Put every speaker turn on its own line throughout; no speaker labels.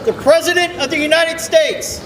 the President of the United States.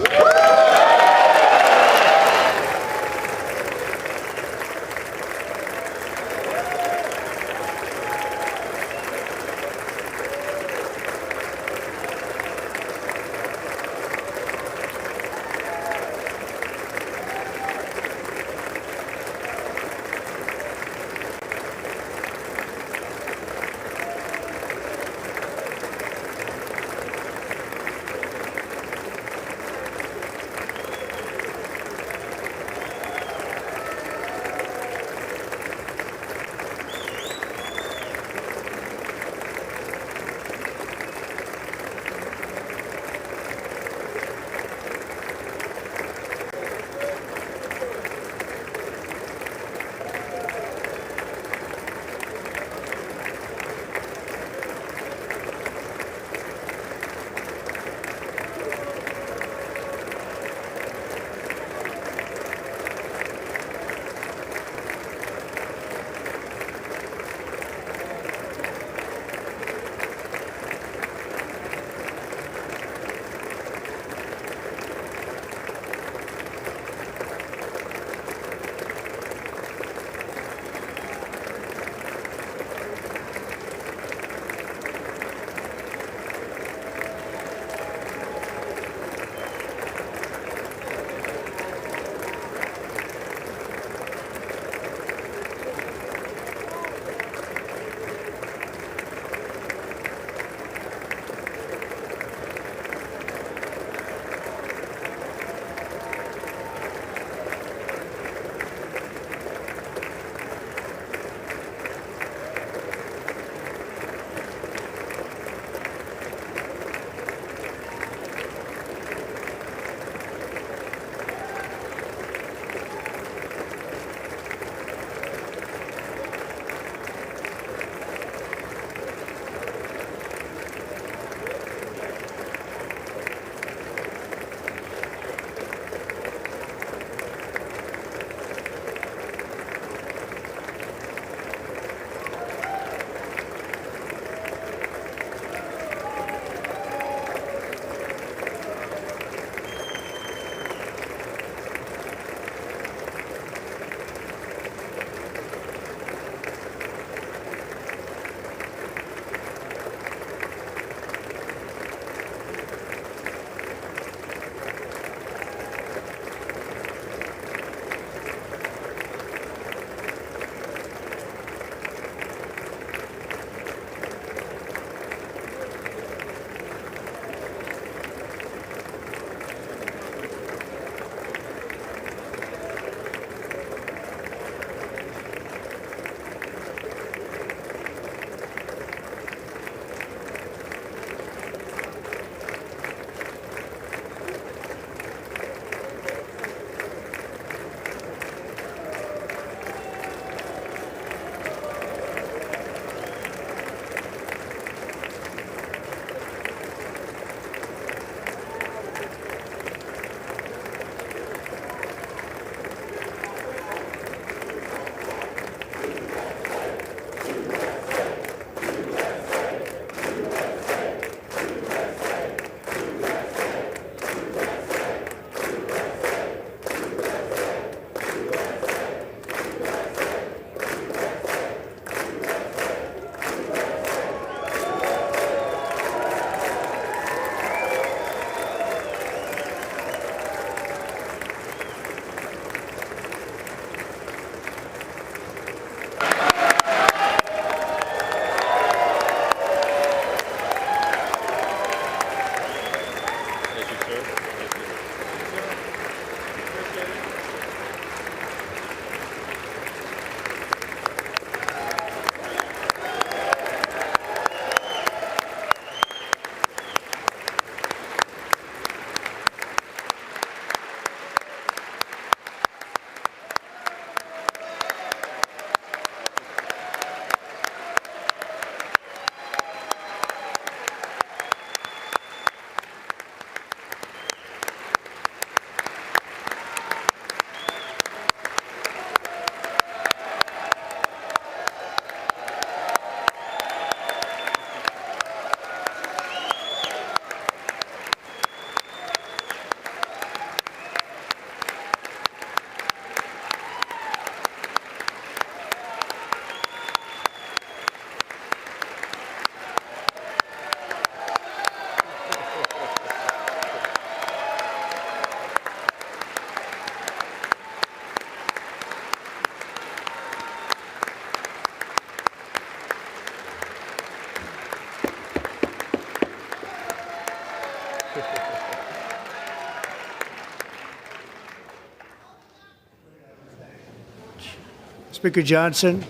Speaker Johnson,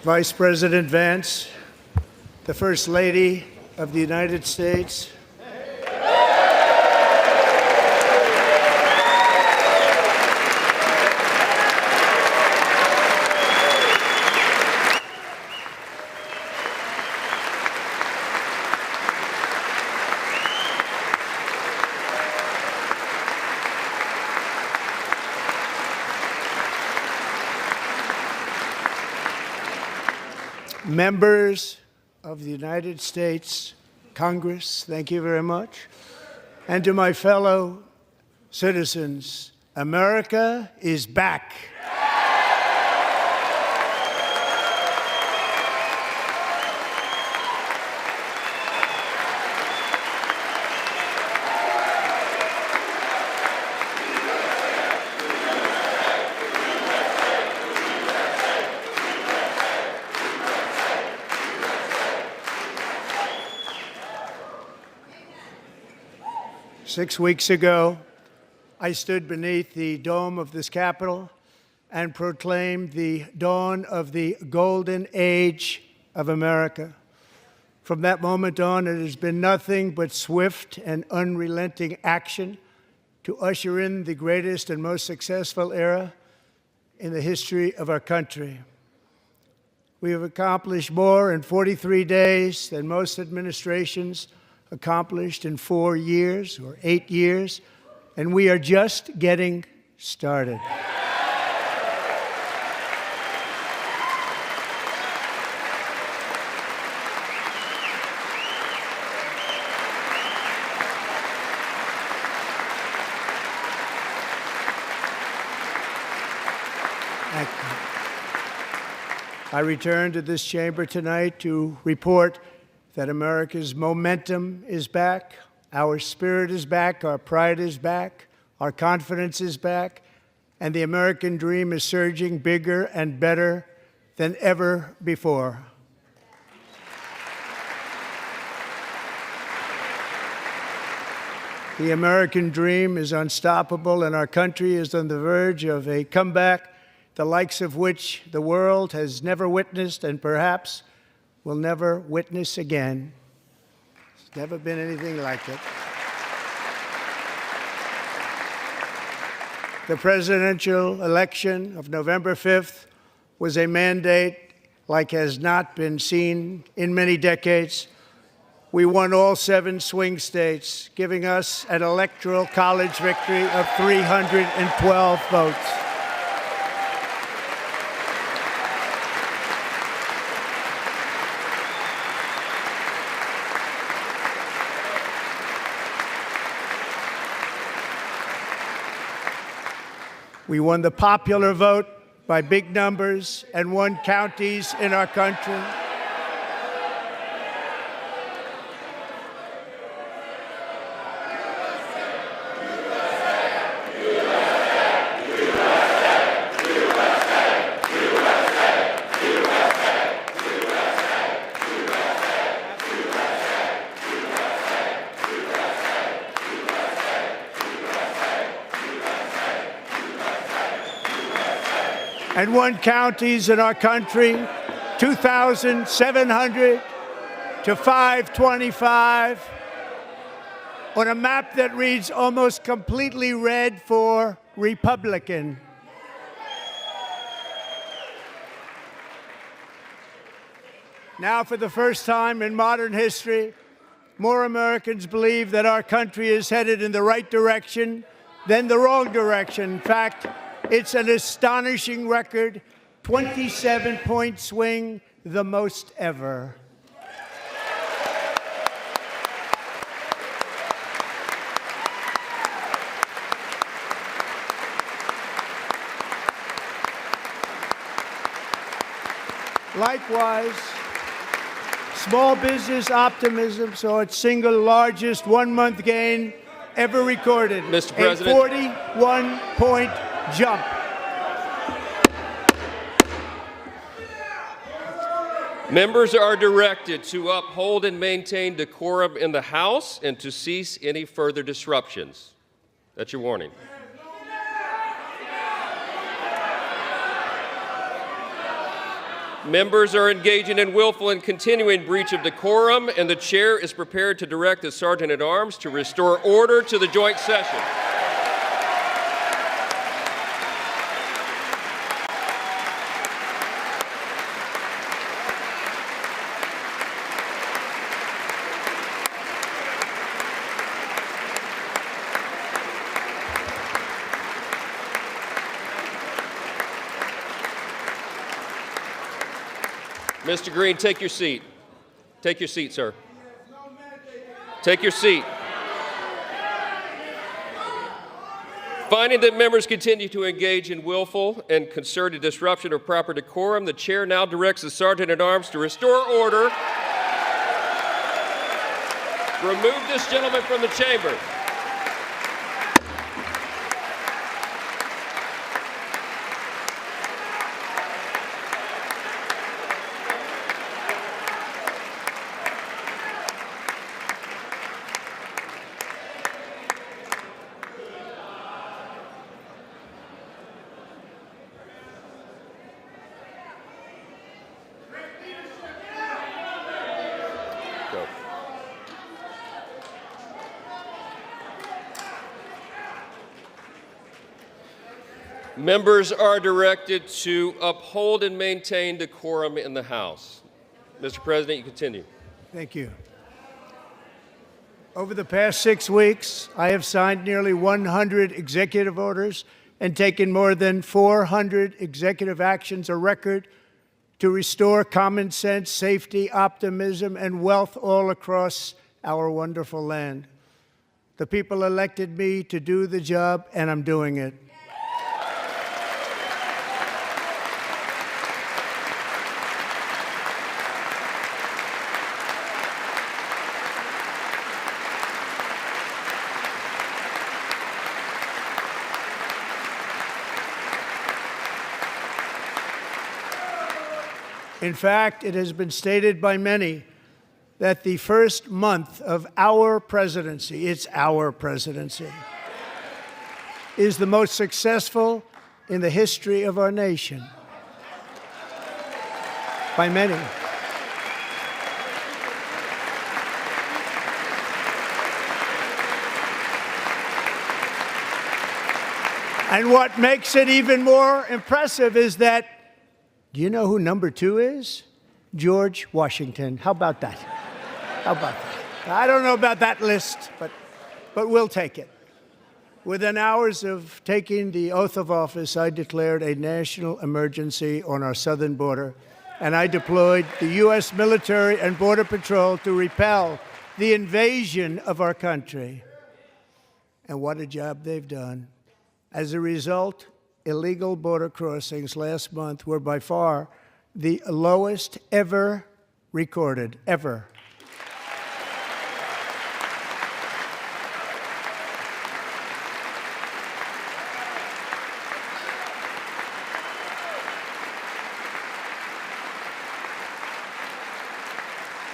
Vice President Vance, the First Lady of the United States, members of the United States Congress, thank you very much. And to my fellow citizens, America is back. 6 weeks ago, I stood beneath the dome of this Capitol and proclaimed the dawn of the golden age of America. From that moment on, it has been nothing but swift and unrelenting action to usher in the greatest and most successful era in the history of our country. We have accomplished more in 43 days than most administrations accomplished in 4 years or 8 years, and we are just getting started. I return to this chamber tonight to report that America's momentum is back, our spirit is back, our pride is back, our confidence is back, and the American dream is surging bigger and better than ever before. The American dream is unstoppable, and our country is on the verge of a comeback, the likes of which the world has never witnessed and perhaps will never witness again. There's never been anything like it. The presidential election of November 5th was a mandate like has not been seen in many decades. We won all 7 swing states, giving us an electoral college victory of 312 votes. We won the popular vote by big numbers and won counties in our country. And won counties in our country, 2,700 to 525, on a map that reads almost completely red for Republican. Now, for the first time in modern history, more Americans believe that our country is headed in the right direction than the wrong direction. In fact, it's an astonishing record, 27-point swing, the most ever. Likewise, small business optimism saw its single largest one-month gain ever recorded.
Mr. President.
A 41-point jump.
Members are directed to uphold and maintain decorum in the House and to cease any further disruptions. That's your warning. Members are engaging in willful and continuing breach of decorum, and the chair is prepared to direct the Sergeant-at-Arms to restore order to the joint session. Mr. Green, take your seat. Take your seat, sir. Take your seat. Finding that members continue to engage in willful and concerted disruption of proper decorum, the chair now directs the Sergeant-at-Arms to restore order. Remove this gentleman from the chamber. Go. Members are directed to uphold and maintain decorum in the House. Mr. President, you continue.
Thank you. Over the past 6 weeks, I have signed nearly 100 executive orders and taken more than 400 executive actions, a record to restore common sense, safety, optimism, and wealth all across our wonderful land. The people elected me to do the job, and I'm doing it. In fact, it has been stated by many that the first month of our presidency, it's our presidency, is the most successful in the history of our nation. By many. And what makes it even more impressive is that, do you know who number 2 is? George Washington. How about that? How about that? I don't know about that list, but we'll take it. Within hours of taking the oath of office, I declared a national emergency on our southern border, and I deployed the U.S. military and Border Patrol to repel the invasion of our country. And what a job they've done. As a result, illegal border crossings last month were by far the lowest ever recorded, ever.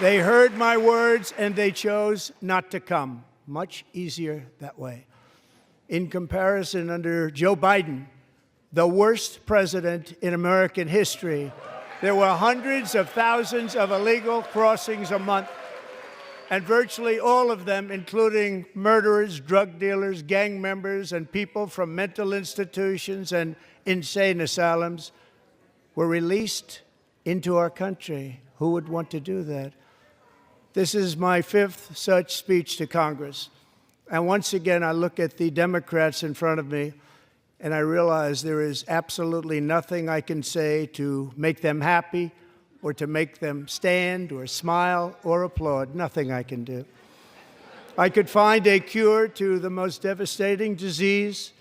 They heard my words and they chose not to come. Much easier that way. In comparison, under Joe Biden, the worst president in American history, there were hundreds of thousands of illegal crossings a month, and virtually all of them, including murderers, drug dealers, gang members, and people from mental institutions and insane asylums, were released into our country. Who would want to do that? This is my 5th such speech to Congress. And once again, I look at the Democrats in front of me, and I realize there is absolutely nothing I can say to make them happy or to make them stand or smile or applaud. Nothing I can do. I could find a cure to the most devastating disease,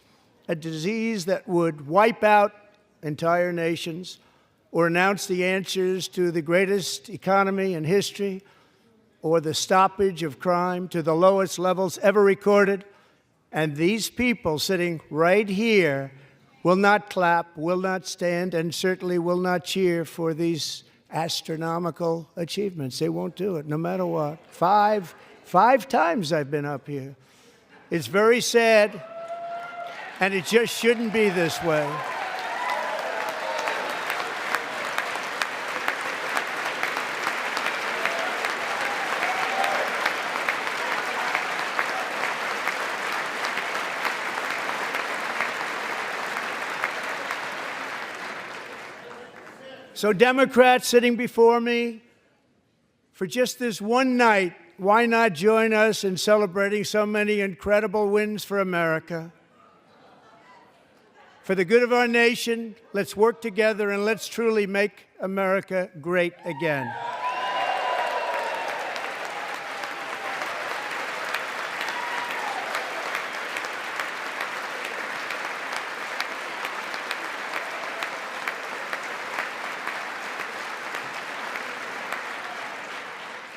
a disease that would wipe out entire nations, or announce the answers to the greatest economy in history, or the stoppage of crime to the lowest levels ever recorded. And these people sitting right here will not clap, will not stand, and certainly will not cheer for these astronomical achievements. They won't do it, no matter what. Five times I've been up here. It's very sad, and it just shouldn't be this way. So Democrats sitting before me, for just this one night, why not join us in celebrating so many incredible wins for America? For the good of our nation, let's work together and let's truly make America great again.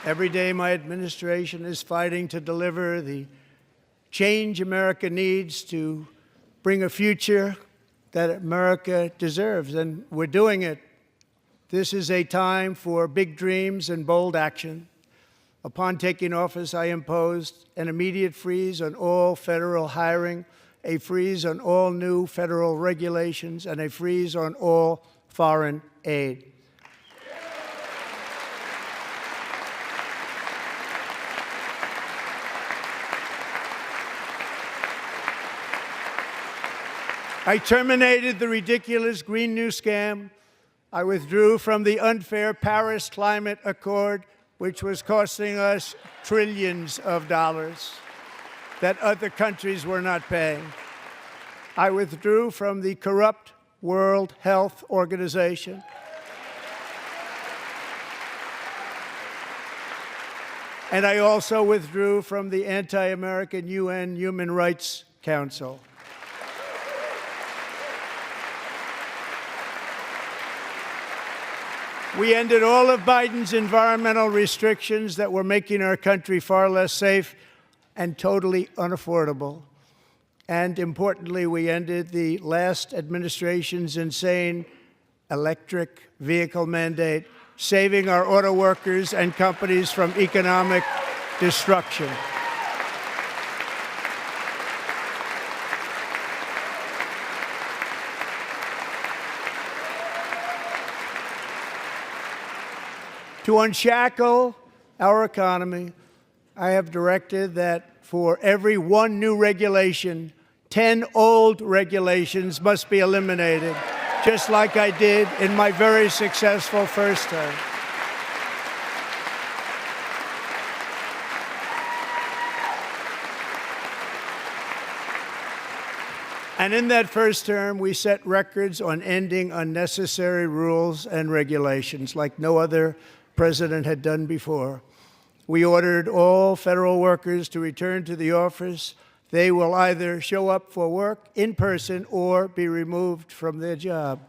Every day, my administration is fighting to deliver the change America needs to bring a future that America deserves, and we're doing it. This is a time for big dreams and bold action. Upon taking office, I imposed an immediate freeze on all federal hiring, a freeze on all new federal regulations, and a freeze on all foreign aid. I terminated the ridiculous Green New Scam. I withdrew from the unfair Paris Climate Accord, which was costing us trillions of dollars that other countries were not paying. I withdrew from the corrupt World Health Organization. And I also withdrew from the anti-American UN Human Rights Council. We ended all of Biden's environmental restrictions that were making our country far less safe and totally unaffordable. And importantly, we ended the last administration's insane electric vehicle mandate, saving our auto workers and companies from economic destruction. To unshackle our economy, I have directed that for every one new regulation, 10 old regulations must be eliminated, just like I did in my very successful first term. And in that first term, we set records on ending unnecessary rules and regulations like no other president had done before. We ordered all federal workers to return to the office. They will either show up for work in person or be removed from their job.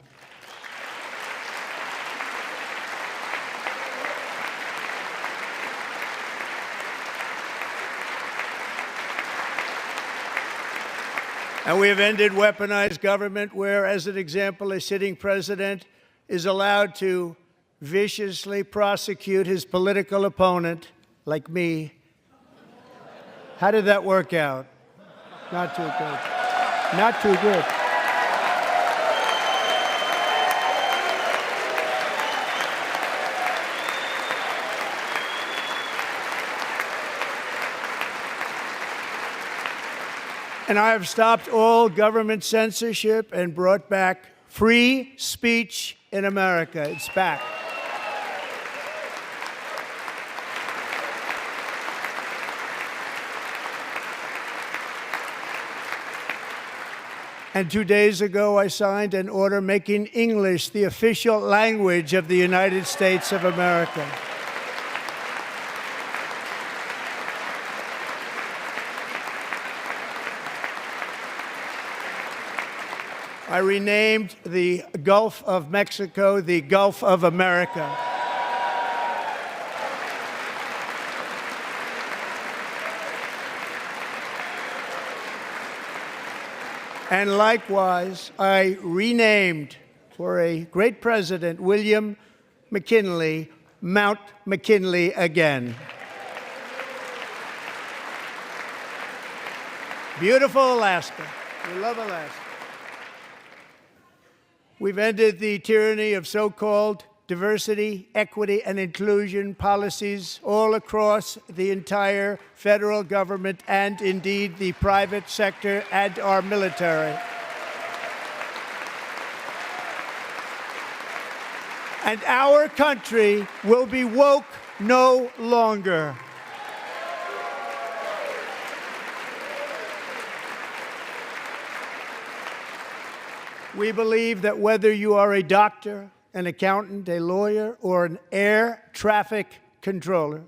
And we have ended weaponized government where, as an example, a sitting president is allowed to viciously prosecute his political opponent, like me. How did that work out? Not too good. Not too good. And I have stopped all government censorship and brought back free speech in America. It's back. And 2 days ago, I signed an order making English the official language of the United States of America. I renamed the Gulf of Mexico the Gulf of America. And likewise, I renamed, for a great president, William McKinley, Mount McKinley again. Beautiful Alaska. We love Alaska. We've ended the tyranny of so-called diversity, equity, and inclusion policies all across the entire federal government and indeed the private sector and our military. And our country will be woke no longer. We believe that whether you are a doctor, an accountant, a lawyer, or an air traffic controller,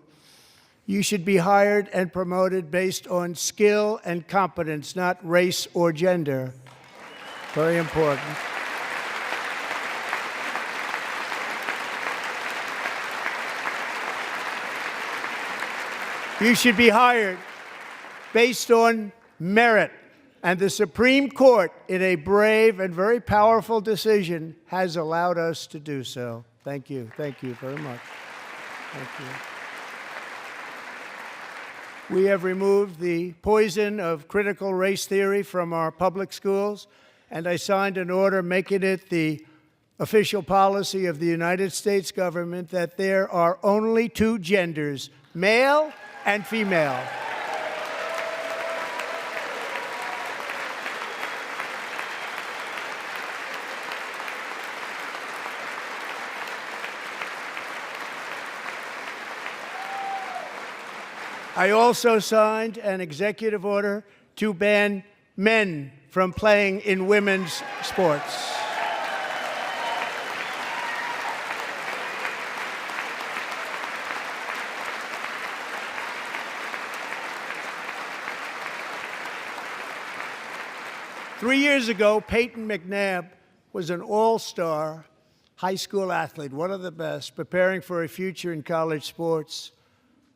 you should be hired and promoted based on skill and competence, not race or gender. Very important. You should be hired based on merit. And the Supreme Court, in a brave and very powerful decision, has allowed us to do so. Thank you. Thank you very much. Thank you. We have removed the poison of critical race theory from our public schools, and I signed an order making it the official policy of the United States government that there are only two genders, male and female. I also signed an executive order to ban men from playing in women's sports. Three years ago, Peyton McNabb was an all-star high school athlete, one of the best, preparing for a future in college sports.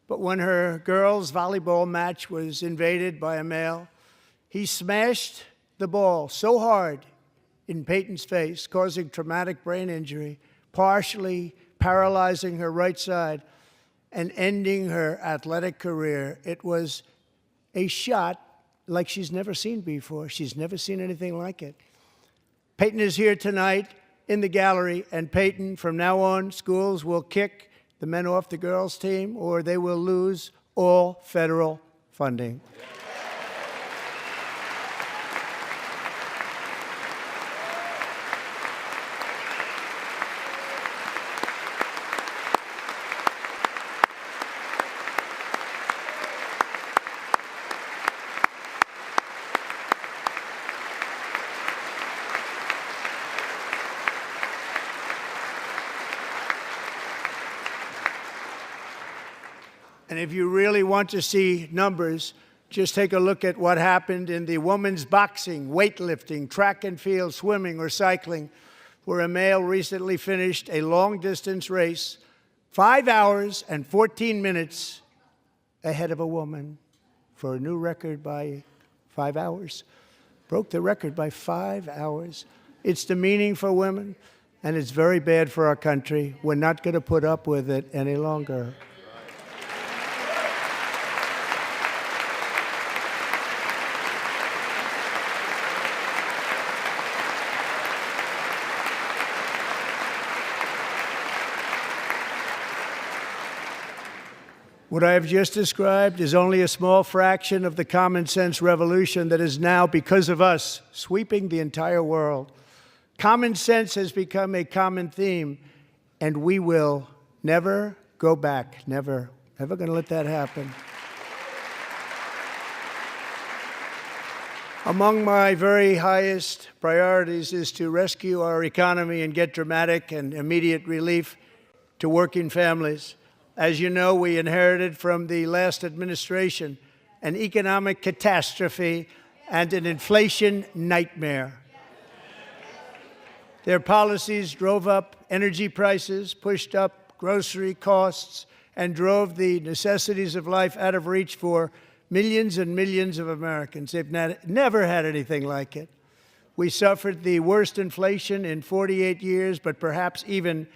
But when her girls' volleyball match was invaded by a male, he smashed the ball so hard in Peyton's face, causing traumatic brain injury, partially paralyzing her right side, and ending her athletic career. It was a shot like she's never seen before. She's never seen anything like it. Peyton is here tonight in the gallery, and Peyton, from now on, schools will kick the men off the girls' team, or they will lose all federal funding. And if you really want to see numbers, just take a look at what happened in the women's boxing, weightlifting, track and field, swimming, or cycling, where a male recently finished a long-distance race 5 hours and 14 minutes ahead of a woman for a new record by 5 hours. Broke the record by 5 hours. It's demeaning for women, and it's very bad for our country. We're not going to put up with it any longer. What I have just described is only a small fraction of the common sense revolution that is now, because of us, sweeping the entire world. Common sense has become a common theme, and we will never go back. Never. Never going to let that happen. Among my very highest priorities is to rescue our economy and get dramatic and immediate relief to working families. As you know, we inherited from the last administration an economic catastrophe and an inflation nightmare. Their policies drove up energy prices, pushed up grocery costs, and drove the necessities of life out of reach for millions and millions of Americans. They've never had anything like it. We suffered the worst inflation in 48 years, but perhaps even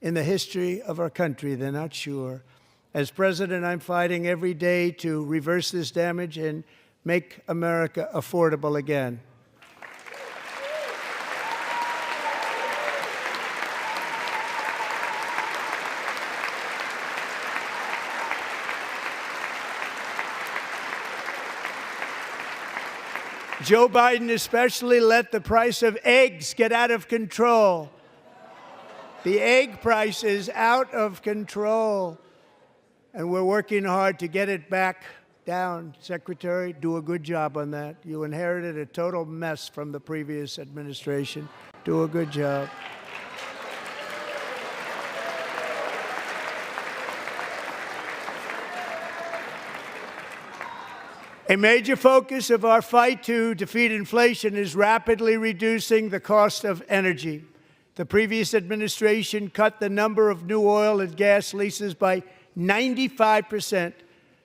in the history of our country. They're not sure. As president, I'm fighting every day to reverse this damage and make America affordable again. Joe Biden especially let the price of eggs get out of control. The egg price is out of control, and we're working hard to get it back down. Secretary, do a good job on that. You inherited a total mess from the previous administration. Do a good job. A major focus of our fight to defeat inflation is rapidly reducing the cost of energy. The previous administration cut the number of new oil and gas leases by 95%,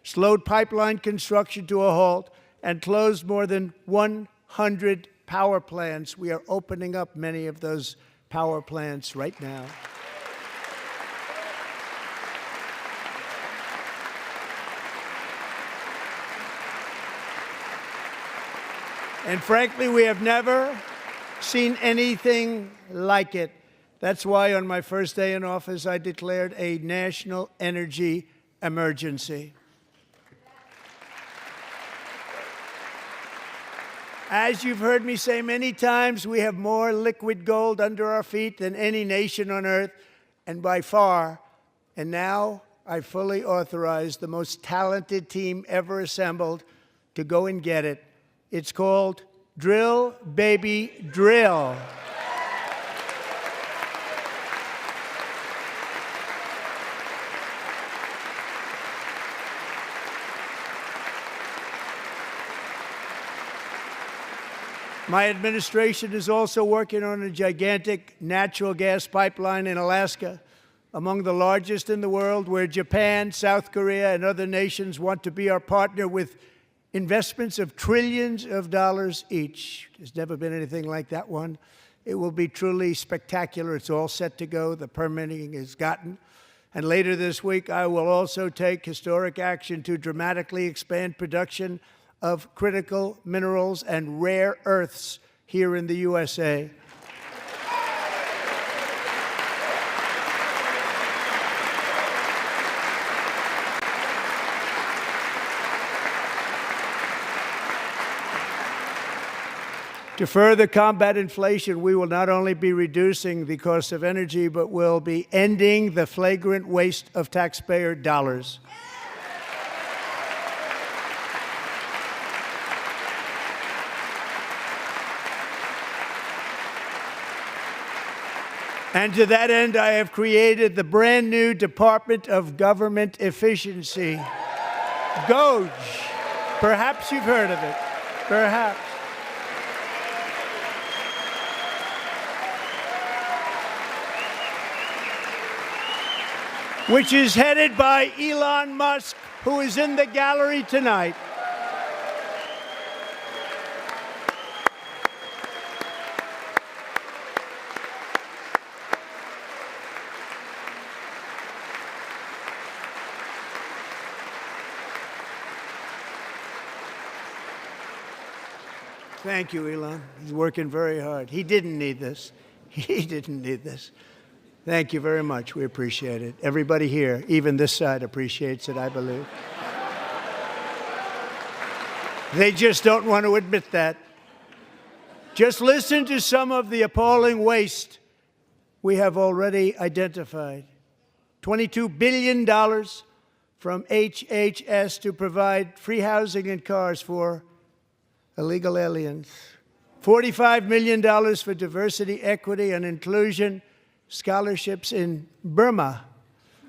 slowed pipeline construction to a halt, and closed more than 100 power plants. We are opening up many of those power plants right now. And frankly, we have never seen anything like it. That's why on my first day in office, I declared a national energy emergency. As you've heard me say many times, we have more liquid gold under our feet than any nation on earth, and by far. And now I fully authorize the most talented team ever assembled to go and get it. It's called Drill, Baby, Drill. My administration is also working on a gigantic natural gas pipeline in Alaska, among the largest in the world, where Japan, South Korea, and other nations want to be our partner with investments of trillions of dollars each. There's never been anything like that one. It will be truly spectacular. It's all set to go. The permitting is gotten. And later this week, I will also take historic action to dramatically expand production of critical minerals and rare earths here in the USA. To further combat inflation, we will not only be reducing the cost of energy, but will be ending the flagrant waste of taxpayer dollars. And to that end, I have created the brand new Department of Government Efficiency, DOGE. Perhaps you've heard of it. Perhaps. Which is headed by Elon Musk, who is in the gallery tonight. Thank you, Elon. He's working very hard. He didn't need this. He didn't need this. Thank you very much. We appreciate it. Everybody here, even this side, appreciates it, I believe. They just don't want to admit that. Just listen to some of the appalling waste we have already identified. $22 billion from HHS to provide free housing and cars for illegal aliens. $45 million for diversity, equity, and inclusion scholarships in Burma.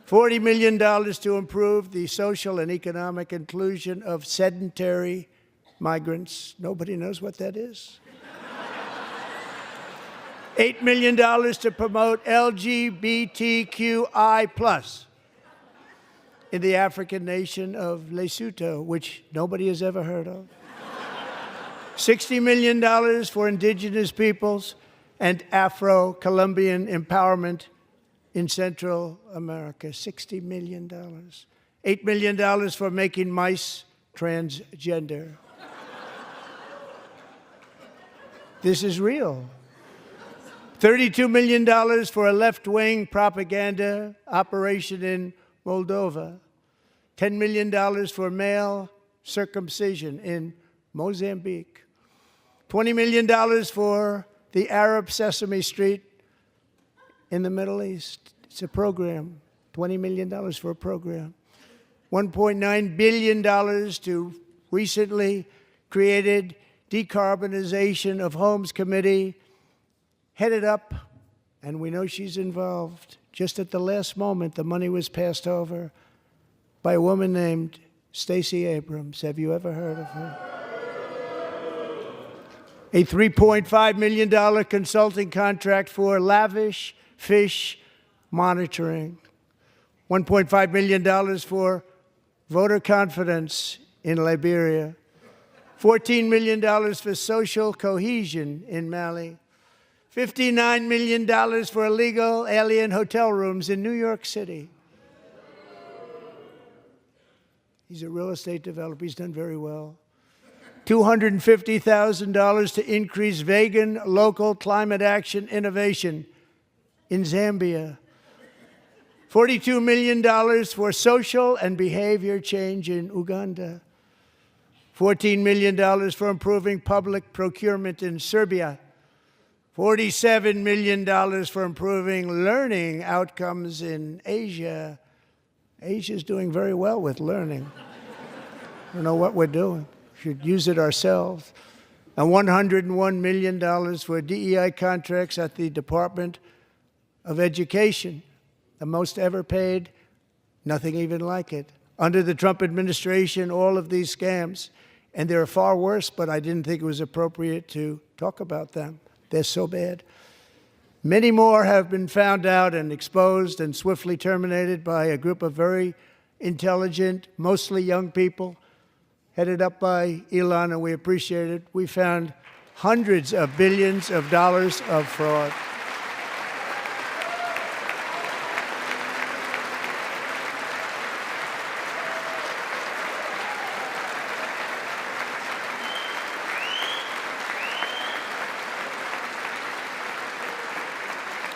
$40 million to improve the social and economic inclusion of sedentary migrants. Nobody knows what that is. $8 million to promote LGBTQI+ in the African nation of Lesotho, which nobody has ever heard of. $60 million for indigenous peoples and Afro-Colombian empowerment in Central America, $60 million. $8 million for making mice transgender. This is real. $32 million for a left-wing propaganda operation in Moldova. $10 million for male circumcision in Mozambique. $20 million for the Arab Sesame Street in the Middle East. It's a program. $20 million for a program. $1.9 billion to recently created Decarbonization of Homes Committee, headed up, and we know she's involved. Just at the last moment, the money was passed over by a woman named Stacey Abrams. Have you ever heard of her? A $3.5 million consulting contract for lavish fish monitoring. $1.5 million for voter confidence in Liberia. $14 million for social cohesion in Mali. $59 million for illegal alien hotel rooms in New York City. He's a real estate developer. He's done very well. $250,000 to increase vegan local climate action innovation in Zambia. $42 million for social and behavior change in Uganda. $14 million for improving public procurement in Serbia. $47 million for improving learning outcomes in Asia. Asia's doing very well with learning. I don't know what we're doing. We should use it ourselves. And $101 million for DEI contracts at the Department of Education. The most ever paid, nothing even like it. Under the Trump administration, all of these scams, and they're far worse, but I didn't think it was appropriate to talk about them. They're so bad. Many more have been found out and exposed and swiftly terminated by a group of very intelligent, mostly young people, headed up by Elon, and we appreciate it. We found hundreds of billions of dollars of fraud.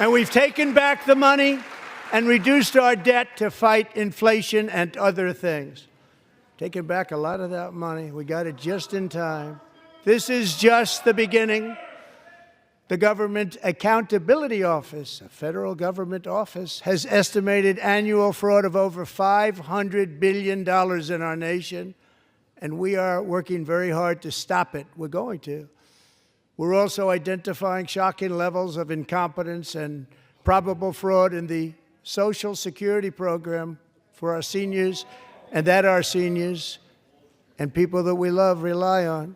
And we've taken back the money and reduced our debt to fight inflation and other things. Taken back a lot of that money. We got it just in time. This is just the beginning. The Government Accountability Office, a federal government office, has estimated annual fraud of over $500 billion in our nation, and we are working very hard to stop it. We're going to. We're also identifying shocking levels of incompetence and probable fraud in the Social Security program for our seniors, and that our seniors and people that we love rely on.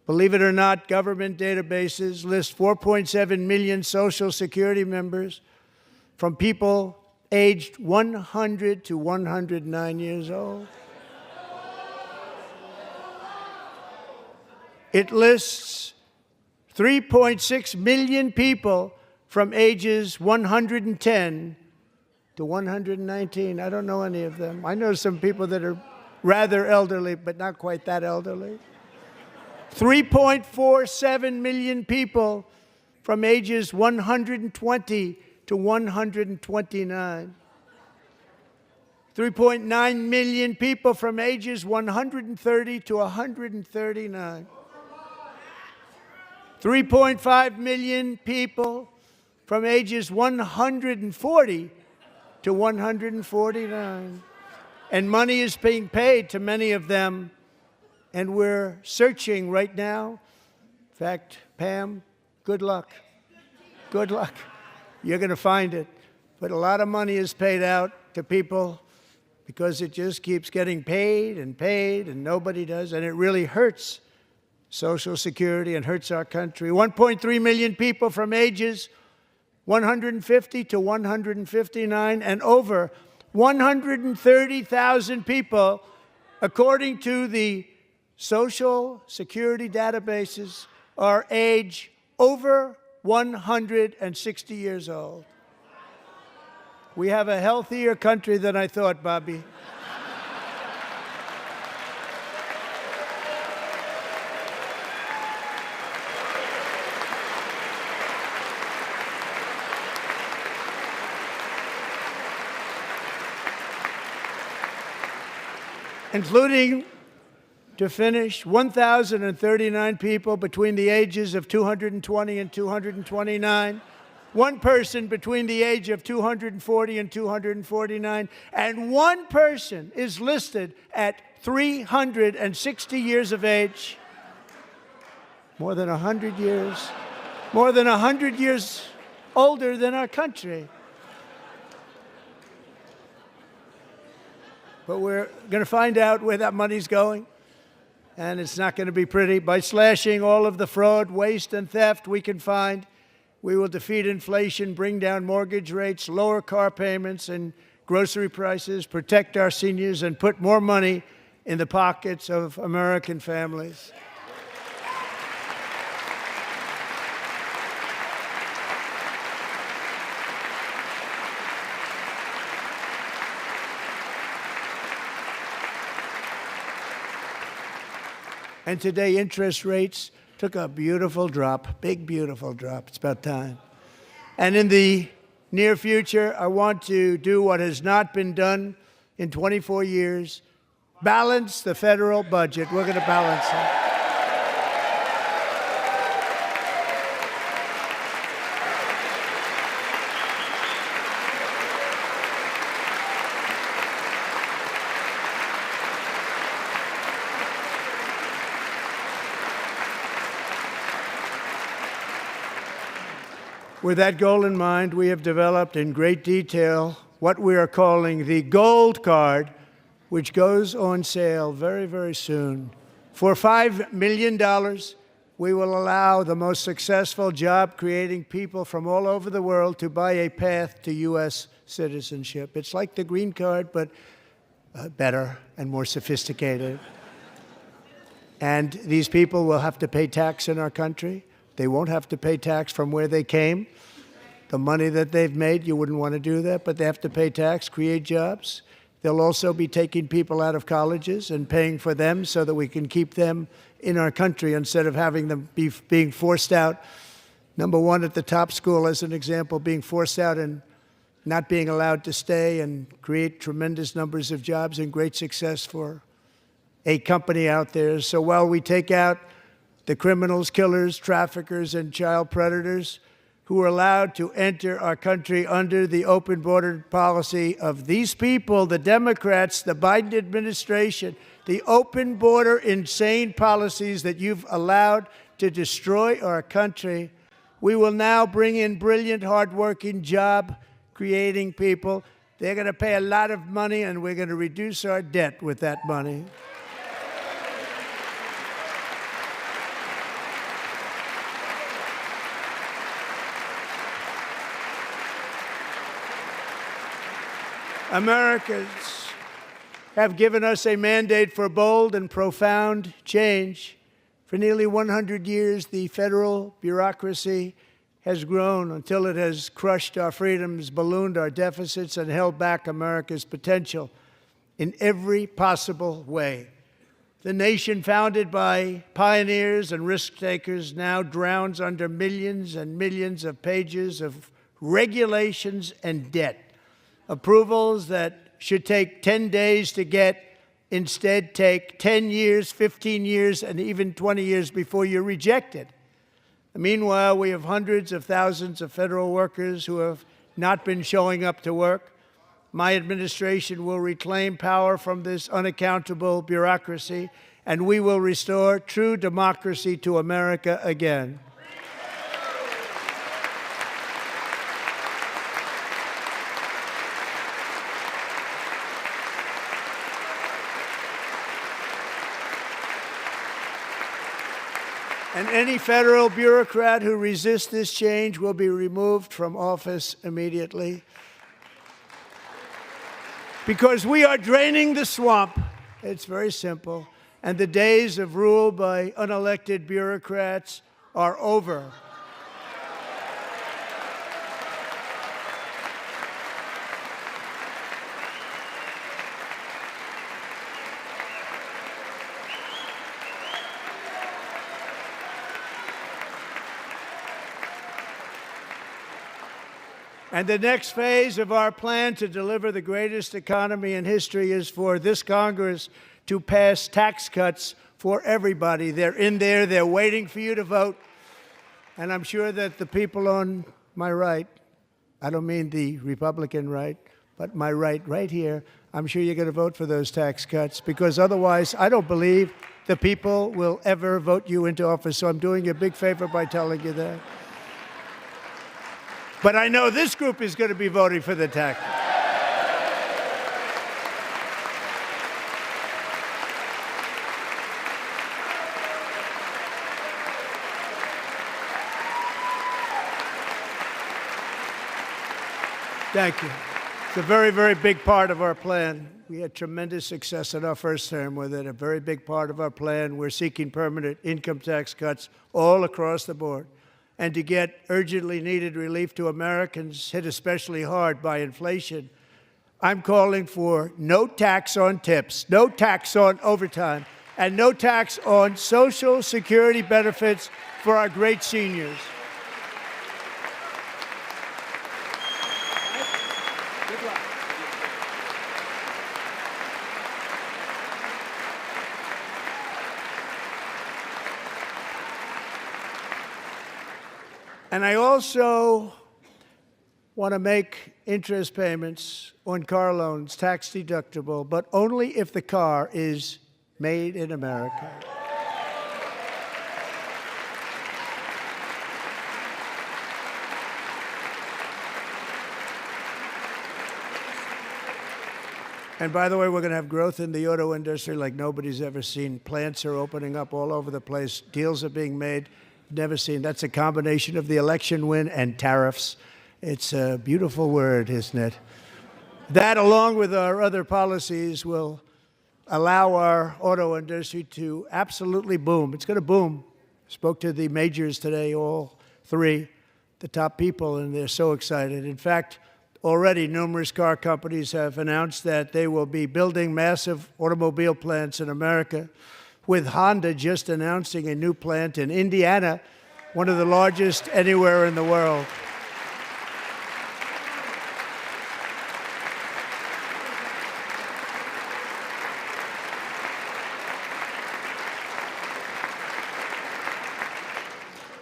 Believe it or not, government databases list 4.7 million Social Security members from people aged 100 to 109 years old. It lists 3.6 million people from ages 110 to 119. I don't know any of them. I know some people that are rather elderly, but not quite that elderly. 3.47 million people from ages 120 to 129. 3.9 million people from ages 130 to 139. 3.5 million people from ages 140 to 149. And money is being paid to many of them, and we're searching right now. In fact, Pam, good luck. Good luck. You're going to find it. But a lot of money is paid out to people because it just keeps getting paid, and nobody does, and it really hurts Social Security and hurts our country. 1.3 million people from ages 150 to 159, and over 130,000 people, according to the Social Security databases, are age over 160 years old. We have a healthier country than I thought, Bobby. Including, to finish, 1,039 people between the ages of 220 and 229, one person between the age of 240 and 249, and one person is listed at 360 years of age. More than 100 years older than our country. But we're going to find out where that money's going, and it's not going to be pretty. By slashing all of the fraud, waste, and theft we can find, we will defeat inflation, bring down mortgage rates, lower car payments and grocery prices, protect our seniors, and put more money in the pockets of American families. And today, interest rates took a beautiful drop, big, beautiful drop. It's about time. And in the near future, I want to do what has not been done in 24 years, balance the federal budget. We're going to balance it. With that goal in mind, we have developed in great detail what we are calling the Gold Card, which goes on sale very, very soon. For $5 million, we will allow the most successful job-creating people from all over the world to buy a path to U.S. citizenship. It's like the green card, but better and more sophisticated. And these people will have to pay tax in our country. They won't have to pay tax from where they came. The money that they've made, you wouldn't want to do that, but they have to pay tax, create jobs. They'll also be taking people out of colleges and paying for them so that we can keep them in our country instead of having them being forced out. Number one, at the top school, as an example, being forced out and not being allowed to stay and create tremendous numbers of jobs and great success for a company out there. So while we take out the criminals, killers, traffickers, and child predators who are allowed to enter our country under the open border policy of these people, the Democrats, the Biden administration, the open border insane policies that you've allowed to destroy our country, we will now bring in brilliant, hardworking, job-creating people. They're going to pay a lot of money, and we're going to reduce our debt with that money. Americans have given us a mandate for bold and profound change. For nearly 100 years, the federal bureaucracy has grown until it has crushed our freedoms, ballooned our deficits, and held back America's potential in every possible way. The nation founded by pioneers and risk-takers now drowns under millions and millions of pages of regulations and debt. Approvals that should take 10 days to get instead take 10 years, 15 years, and even 20 years before you're rejected. Meanwhile, we have hundreds of thousands of federal workers who have not been showing up to work. My administration will reclaim power from this unaccountable bureaucracy, and we will restore true democracy to America again. And any federal bureaucrat who resists this change will be removed from office immediately. Because we are draining the swamp. It's very simple. And the days of rule by unelected bureaucrats are over. And the next phase of our plan to deliver the greatest economy in history is for this Congress to pass tax cuts for everybody. They're in there. They're waiting for you to vote. And I'm sure that the people on my right, I don't mean the Republican right, but my right here, I'm sure you're going to vote for those tax cuts, because otherwise I don't believe the people will ever vote you into office. So I'm doing you a big favor by telling you that. But I know this group is going to be voting for the tax. Thank you. It's a very, very big part of our plan. We had tremendous success in our first term with it. A very big part of our plan. We're seeking permanent income tax cuts all across the board. And to get urgently needed relief to Americans hit especially hard by inflation, I'm calling for no tax on tips, no tax on overtime, and no tax on Social Security benefits for our great seniors. And I also want to make interest payments on car loans tax deductible, but only if the car is made in America. And by the way, we're going to have growth in the auto industry like nobody's ever seen. Plants are opening up all over the place. Deals are being made. Never seen. That's a combination of the election win and tariffs. It's a beautiful word, isn't it? That, along with our other policies, will allow our auto industry to absolutely boom. It's going to boom. Spoke to the majors today, all three, the top people, and they're so excited. In fact, already numerous car companies have announced that they will be building massive automobile plants in America, with Honda just announcing a new plant in Indiana, one of the largest anywhere in the world.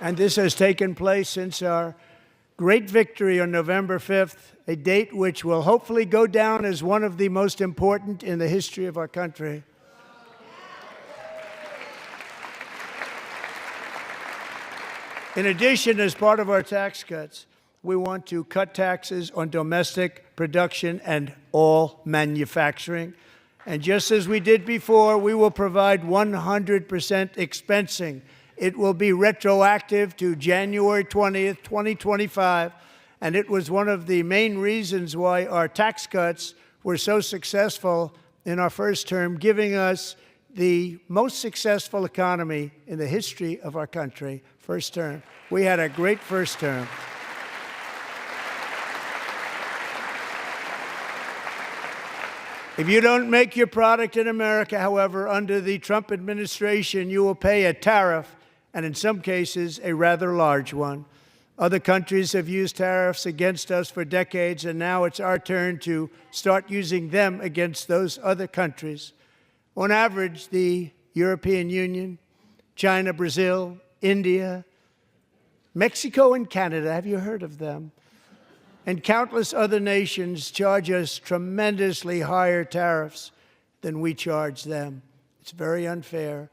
And this has taken place since our great victory on November 5th, a date which will hopefully go down as one of the most important in the history of our country. In addition, as part of our tax cuts, we want to cut taxes on domestic production and all manufacturing. And just as we did before, we will provide 100% expensing. It will be retroactive to January 20th, 2025. And it was one of the main reasons why our tax cuts were so successful in our first term, giving us the most successful economy in the history of our country. First term. We had a great first term. If you don't make your product in America, however, under the Trump administration, you will pay a tariff, and in some cases, a rather large one. Other countries have used tariffs against us for decades, and now it's our turn to start using them against those other countries. On average, the European Union, China, Brazil, India, Mexico, and Canada, have you heard of them? And countless other nations charge us tremendously higher tariffs than we charge them. It's very unfair.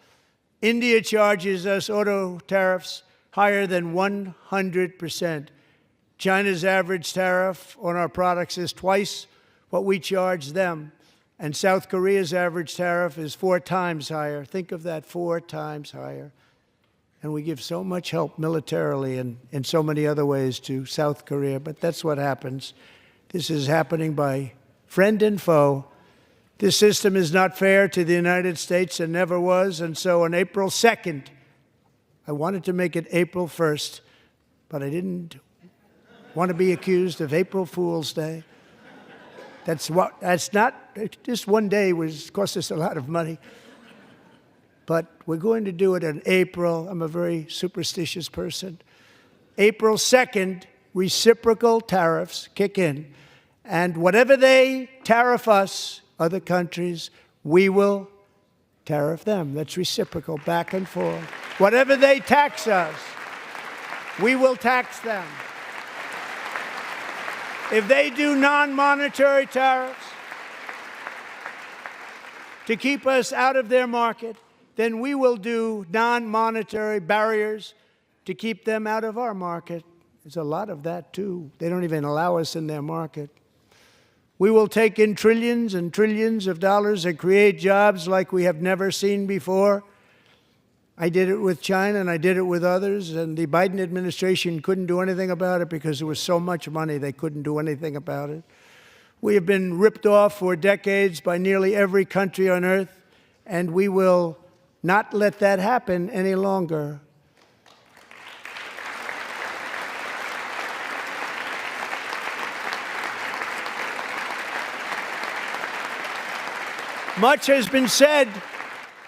India charges us auto tariffs higher than 100%. China's average tariff on our products is twice what we charge them. And South Korea's average tariff is 4 times higher. Think of that, 4 times higher. And we give so much help militarily and in so many other ways to South Korea. But that's what happens. This is happening by friend and foe. This system is not fair to the United States and never was. And so on April 2nd, I wanted to make it April 1st, but I didn't want to be accused of April Fool's Day. That's not, just one day cost us a lot of money. But we're going to do it in April. I'm a very superstitious person. April 2nd, reciprocal tariffs kick in. And whatever they tariff us, other countries, we will tariff them. That's reciprocal, back and forth. Whatever they tax us, we will tax them. If they do non-monetary tariffs to keep us out of their market, then we will do non-monetary barriers to keep them out of our market. There's a lot of that, too. They don't even allow us in their market. We will take in trillions and trillions of dollars and create jobs like we have never seen before. I did it with China, and I did it with others, and the Biden administration couldn't do anything about it because there was so much money they couldn't do anything about it. We have been ripped off for decades by nearly every country on earth, and we will not let that happen any longer. Much has been said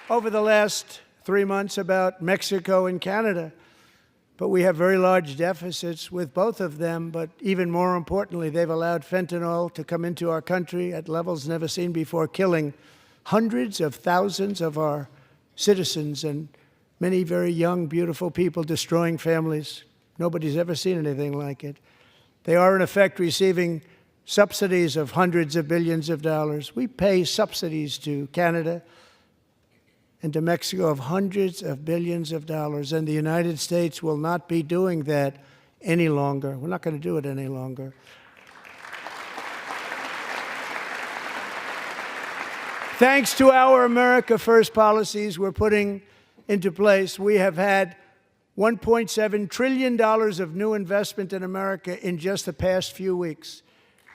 over the last 3 months about Mexico and Canada, but we have very large deficits with both of them. But even more importantly, they've allowed fentanyl to come into our country at levels never seen before, killing hundreds of thousands of our citizens and many very young, beautiful people, destroying families. Nobody's ever seen anything like it. They are, in effect, receiving subsidies of hundreds of billions of dollars. We pay subsidies to Canada and to Mexico of hundreds of billions of dollars, and the United States will not be doing that any longer. We're not going to do it any longer. Thanks to our America First policies we're putting into place, we have had $1.7 trillion of new investment in America in just the past few weeks.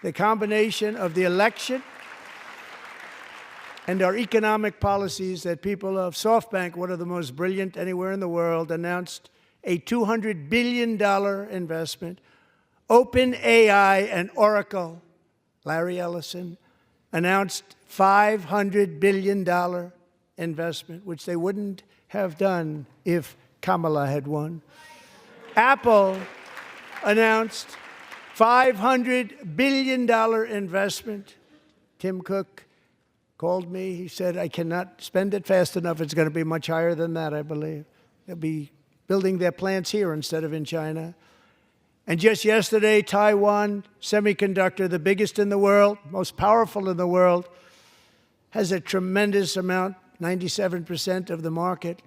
The combination of the election and our economic policies that people of SoftBank, one of the most brilliant anywhere in the world, announced a $200 billion investment. OpenAI and Oracle, Larry Ellison, announced $500 billion investment, which they wouldn't have done if Kamala had won. Apple announced $500 billion investment. Tim Cook called me. He said, I cannot spend it fast enough. It's going to be much higher than that, I believe. They'll be building their plants here instead of in China. And just yesterday, Taiwan Semiconductor, the biggest in the world, most powerful in the world, has a tremendous amount, 97% of the market,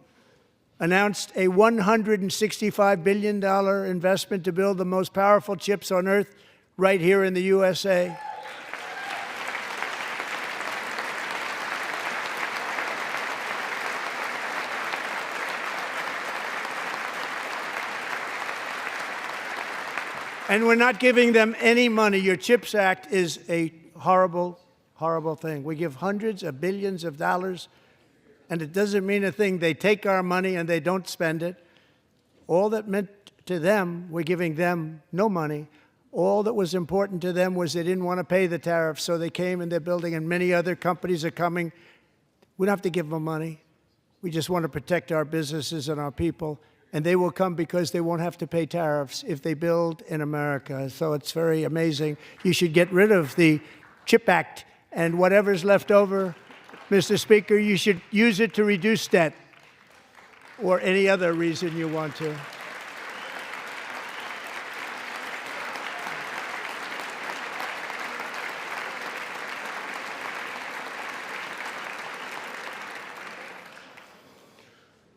announced a $165 billion investment to build the most powerful chips on earth right here in the USA. And we're not giving them any money. Your CHIPS Act is a horrible, horrible thing. We give hundreds of billions of dollars, and it doesn't mean a thing. They take our money and they don't spend it. All that meant to them, we're giving them no money. All that was important to them was they didn't want to pay the tariffs, so they came and they're building, and many other companies are coming. We don't have to give them money. We just want to protect our businesses and our people. And they will come because they won't have to pay tariffs if they build in America. So it's very amazing. You should get rid of the CHIP Act, and whatever's left over, Mr. Speaker, you should use it to reduce debt or any other reason you want to.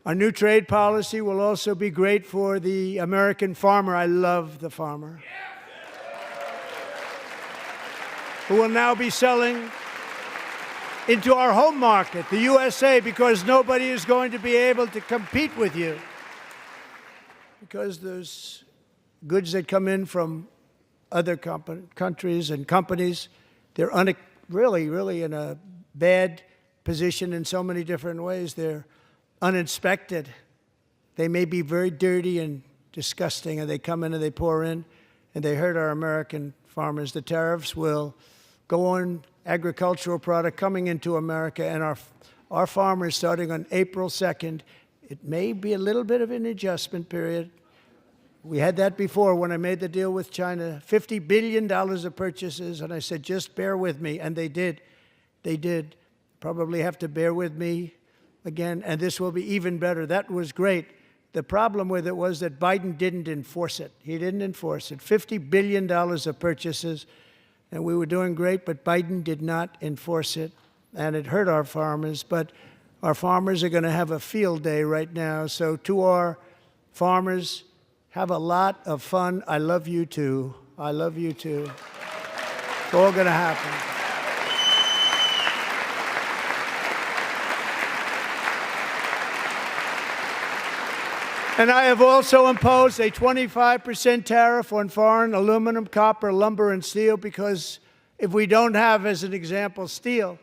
Our new trade policy will also be great for the American farmer. I love the farmer, who will now be selling into our home market, the USA, because nobody is going to be able to compete with you. Because those goods that come in from other countries and companies, they're really in a bad position in so many different ways. They're uninspected. They may be very dirty and disgusting, and they come in and they pour in, and they hurt our American farmers. The tariffs will go on agricultural product coming into America, and our farmers, starting on April 2nd, it may be a little bit of an adjustment period, We had that before when I made the deal with China, $50 billion of purchases, and I said, just bear with me, and they did. They did. Probably have to bear with me again, and this will be even better. That was great. The problem with it was that Biden didn't enforce it. He didn't enforce it. $50 billion of purchases, and we were doing great, but Biden did not enforce it, and it hurt our farmers. But our farmers are going to have a field day right now. So to our farmers, have a lot of fun. I love you too. I love you too. It's all going to happen. And I have also imposed a 25% tariff on foreign aluminum, copper, lumber, and steel, because if we don't have, as an example, steel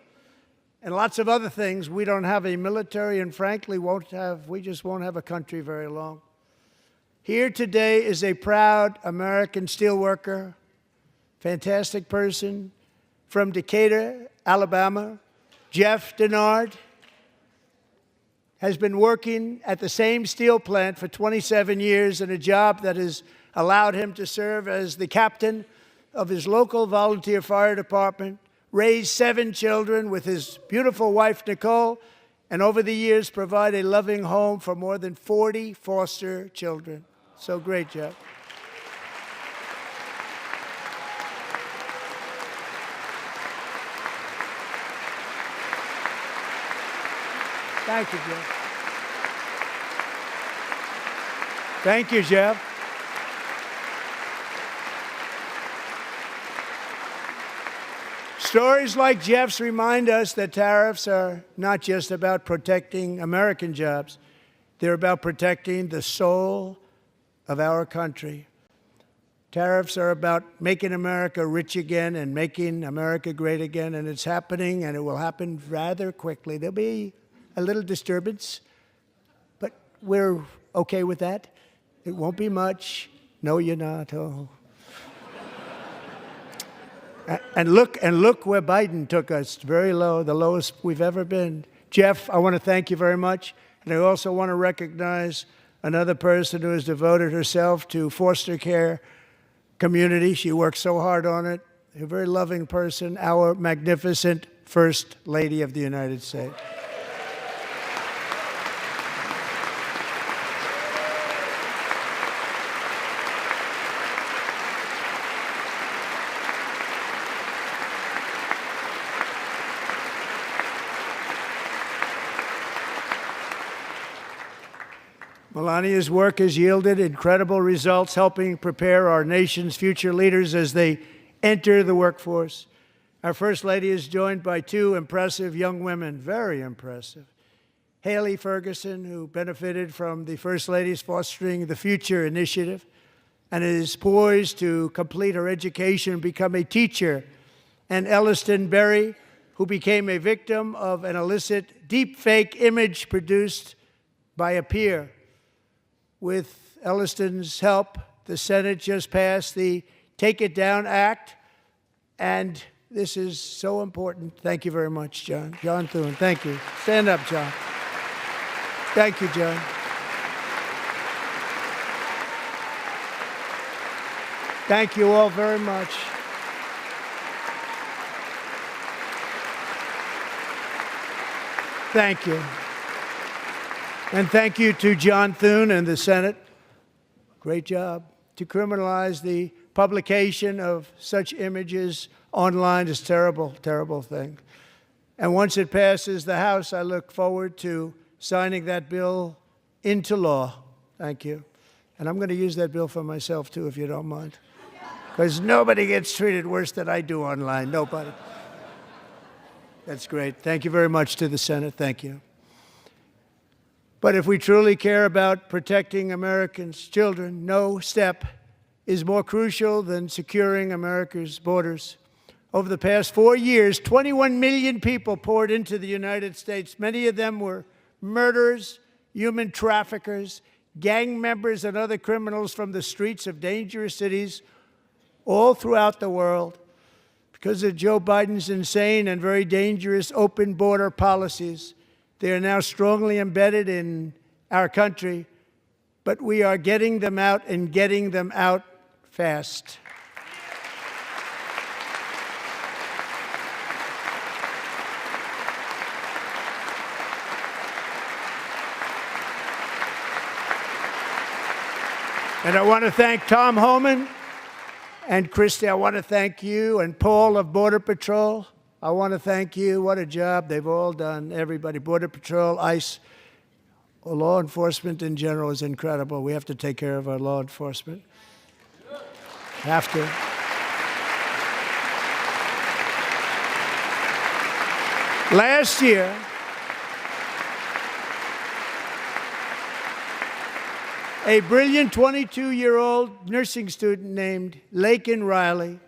and lots of other things, we don't have a military, and frankly, we just won't have a country very long. Here today is a proud American steelworker, fantastic person from Decatur, Alabama, Jeff Denard. Has been working at the same steel plant for 27 years in a job that has allowed him to serve as the captain of his local volunteer fire department, raise 7 children with his beautiful wife, Nicole, and over the years provide a loving home for more than 40 foster children. So great, Jeff. Thank you, Jeff. Thank you, Jeff. Stories like Jeff's remind us that tariffs are not just about protecting American jobs. They're about protecting the soul of our country. Tariffs are about making America rich again and making America great again, and it's happening, and it will happen rather quickly. There'll be a little disturbance, but we're okay with that. It won't be much. No, you're not. Oh. And look where Biden took us, very low, the lowest we've ever been. Jeff, I want to thank you very much. And I also want to recognize another person who has devoted herself to foster care community. She works so hard on it. A very loving person, our magnificent First Lady of the United States. Melania's work has yielded incredible results, helping prepare our nation's future leaders as they enter the workforce. Our First Lady is joined by 2 impressive young women, very impressive. Haley Ferguson, who benefited from the First Lady's Fostering the Future initiative and is poised to complete her education and become a teacher. And Elliston Berry, who became a victim of an illicit deepfake image produced by a peer. With Elliston's help, the Senate just passed the Take It Down Act, and this is so important. Thank you very much, John. John Thune, thank you. Stand up, John. Thank you, John. Thank you all very much. Thank you. And thank you to John Thune and the Senate. Great job. To criminalize the publication of such images online is a terrible, terrible thing. And once it passes the House, I look forward to signing that bill into law. Thank you. And I'm going to use that bill for myself, too, if you don't mind. Because nobody gets treated worse than I do online. Nobody. That's great. Thank you very much to the Senate. Thank you. But if we truly care about protecting Americans' children, no step is more crucial than securing America's borders. Over the past 4 years, 21 million people poured into the United States. Many of them were murderers, human traffickers, gang members, and other criminals from the streets of dangerous cities all throughout the world. Because of Joe Biden's insane and very dangerous open border policies, they are now strongly embedded in our country, but we are getting them out and getting them out fast. And I want to thank Tom Homan and Christy. I want to thank you and Paul of Border Patrol. I want to thank you. What a job they've all done. Everybody, Border Patrol, ICE, law enforcement in general is incredible. We have to take care of our law enforcement. Have to. Last year, a brilliant 22-year-old nursing student named Laken Riley,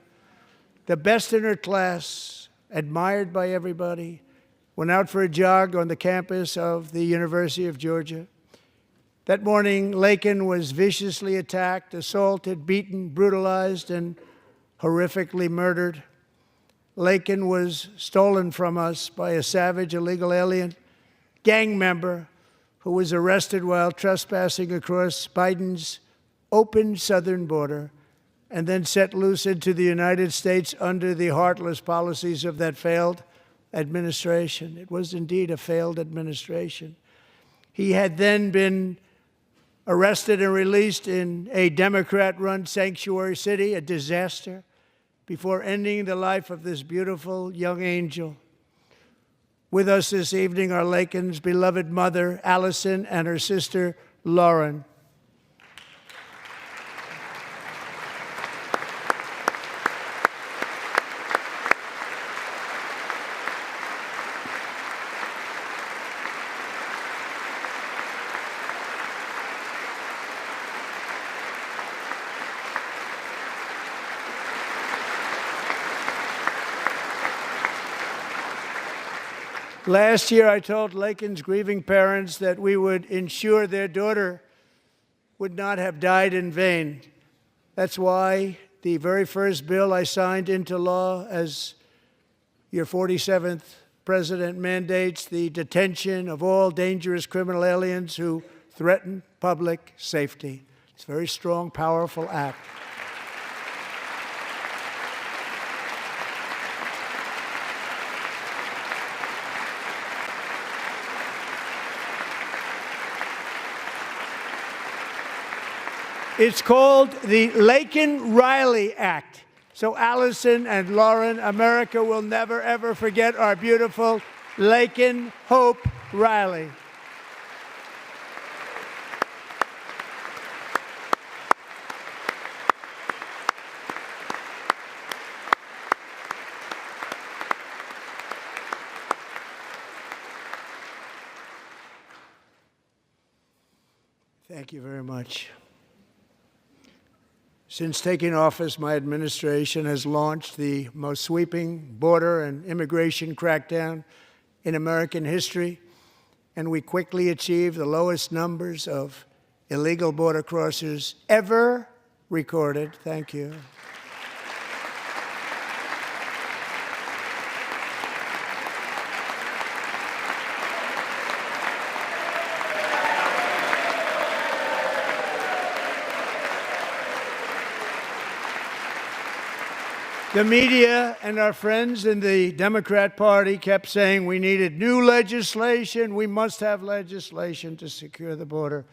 the best in her class, admired by everybody, went out for a jog on the campus of the University of Georgia. That morning, Laken was viciously attacked, assaulted, beaten, brutalized, and horrifically murdered. Laken was stolen from us by a savage illegal alien gang member who was arrested while trespassing across Biden's open southern border and then set loose into the United States under the heartless policies of that failed administration. It was indeed a failed administration. He had then been arrested and released in a Democrat-run sanctuary city, a disaster, before ending the life of this beautiful young angel. With us this evening are Laken's beloved mother, Allison, and her sister, Lauren. Last year, I told Laken's grieving parents that we would ensure their daughter would not have died in vain. That's why the very first bill I signed into law as your 47th president mandates the detention of all dangerous criminal aliens who threaten public safety. It's a very strong, powerful act. It's called the Laken-Riley Act. So Allison and Lauren, America will never, ever forget our beautiful Laken Hope Riley. Thank you very much. Since taking office, my administration has launched the most sweeping border and immigration crackdown in American history, and we quickly achieved the lowest numbers of illegal border crossers ever recorded. Thank you. The media and our friends in the Democrat Party kept saying we needed new legislation, we must have legislation to secure the border.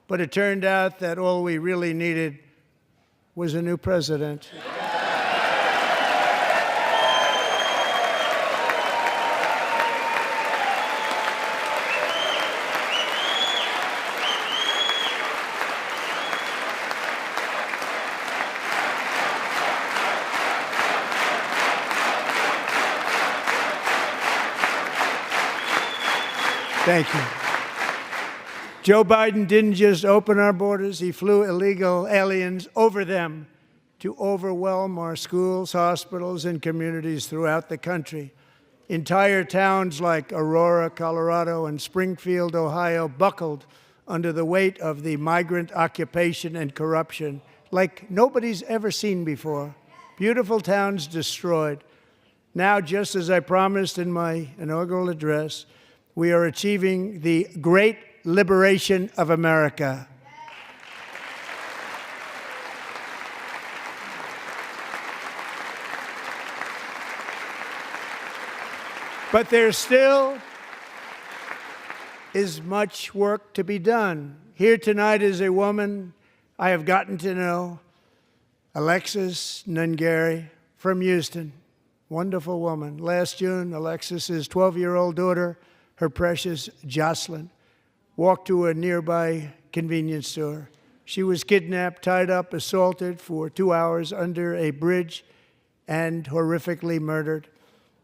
But it turned out that all we really needed was a new president. Thank you. Joe Biden didn't just open our borders, he flew illegal aliens over them to overwhelm our schools, hospitals, and communities throughout the country. Entire towns like Aurora, Colorado, and Springfield, Ohio, buckled under the weight of the migrant occupation and corruption like nobody's ever seen before. Beautiful towns destroyed. Now, just as I promised in my inaugural address, we are achieving the great liberation of America. But there still is much work to be done. Here tonight is a woman I have gotten to know, Alexis Nungary from Houston. Wonderful woman. Last June, Alexis's 12-year-old daughter, her precious Jocelyn, walked to a nearby convenience store. She was kidnapped, tied up, assaulted for 2 hours under a bridge, and horrifically murdered.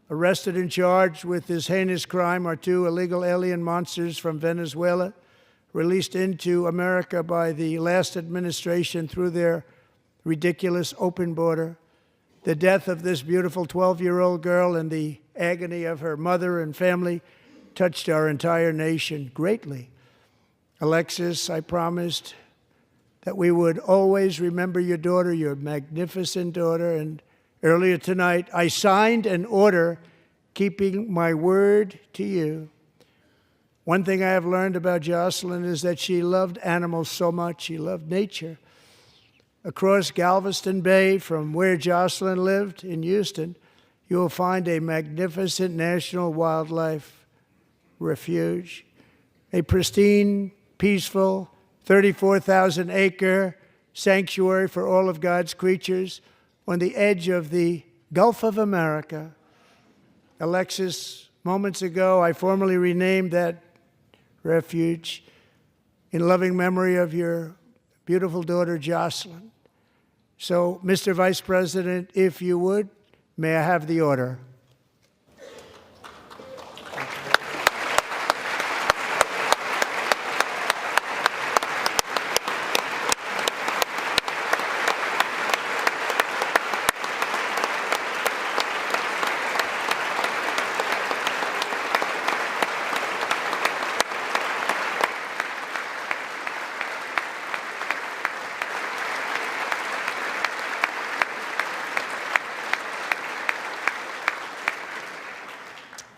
Arrested and charged with this heinous crime are two illegal alien monsters from Venezuela, released into America by the last administration through their ridiculous open border. The death of this beautiful 12-year-old girl and the agony of her mother and family touched our entire nation greatly. Alexis, I promised that we would always remember your daughter, your magnificent daughter, and earlier tonight I signed an order keeping my word to you. One thing I have learned about Jocelyn is that she loved animals so much. She loved nature. Across Galveston Bay, from where Jocelyn lived in Houston, you will find a magnificent national wildlife refuge, a pristine, peaceful, 34,000-acre sanctuary for all of God's creatures on the edge of the Gulf of America. Alexis, moments ago, I formally renamed that refuge in loving memory of your beautiful daughter, Jocelyn. So, Mr. Vice President, if you would, may I have the order?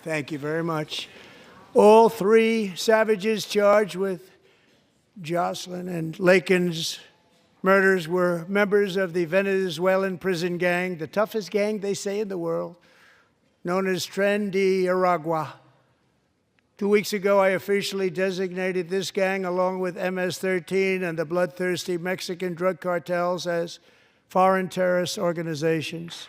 Thank you very much. All three savages charged with Jocelyn and Lakin's murders were members of the Venezuelan prison gang, the toughest gang, they say, in the world, known as Tren de Aragua. 2 weeks ago, I officially designated this gang, along with MS-13 and the bloodthirsty Mexican drug cartels, as foreign terrorist organizations.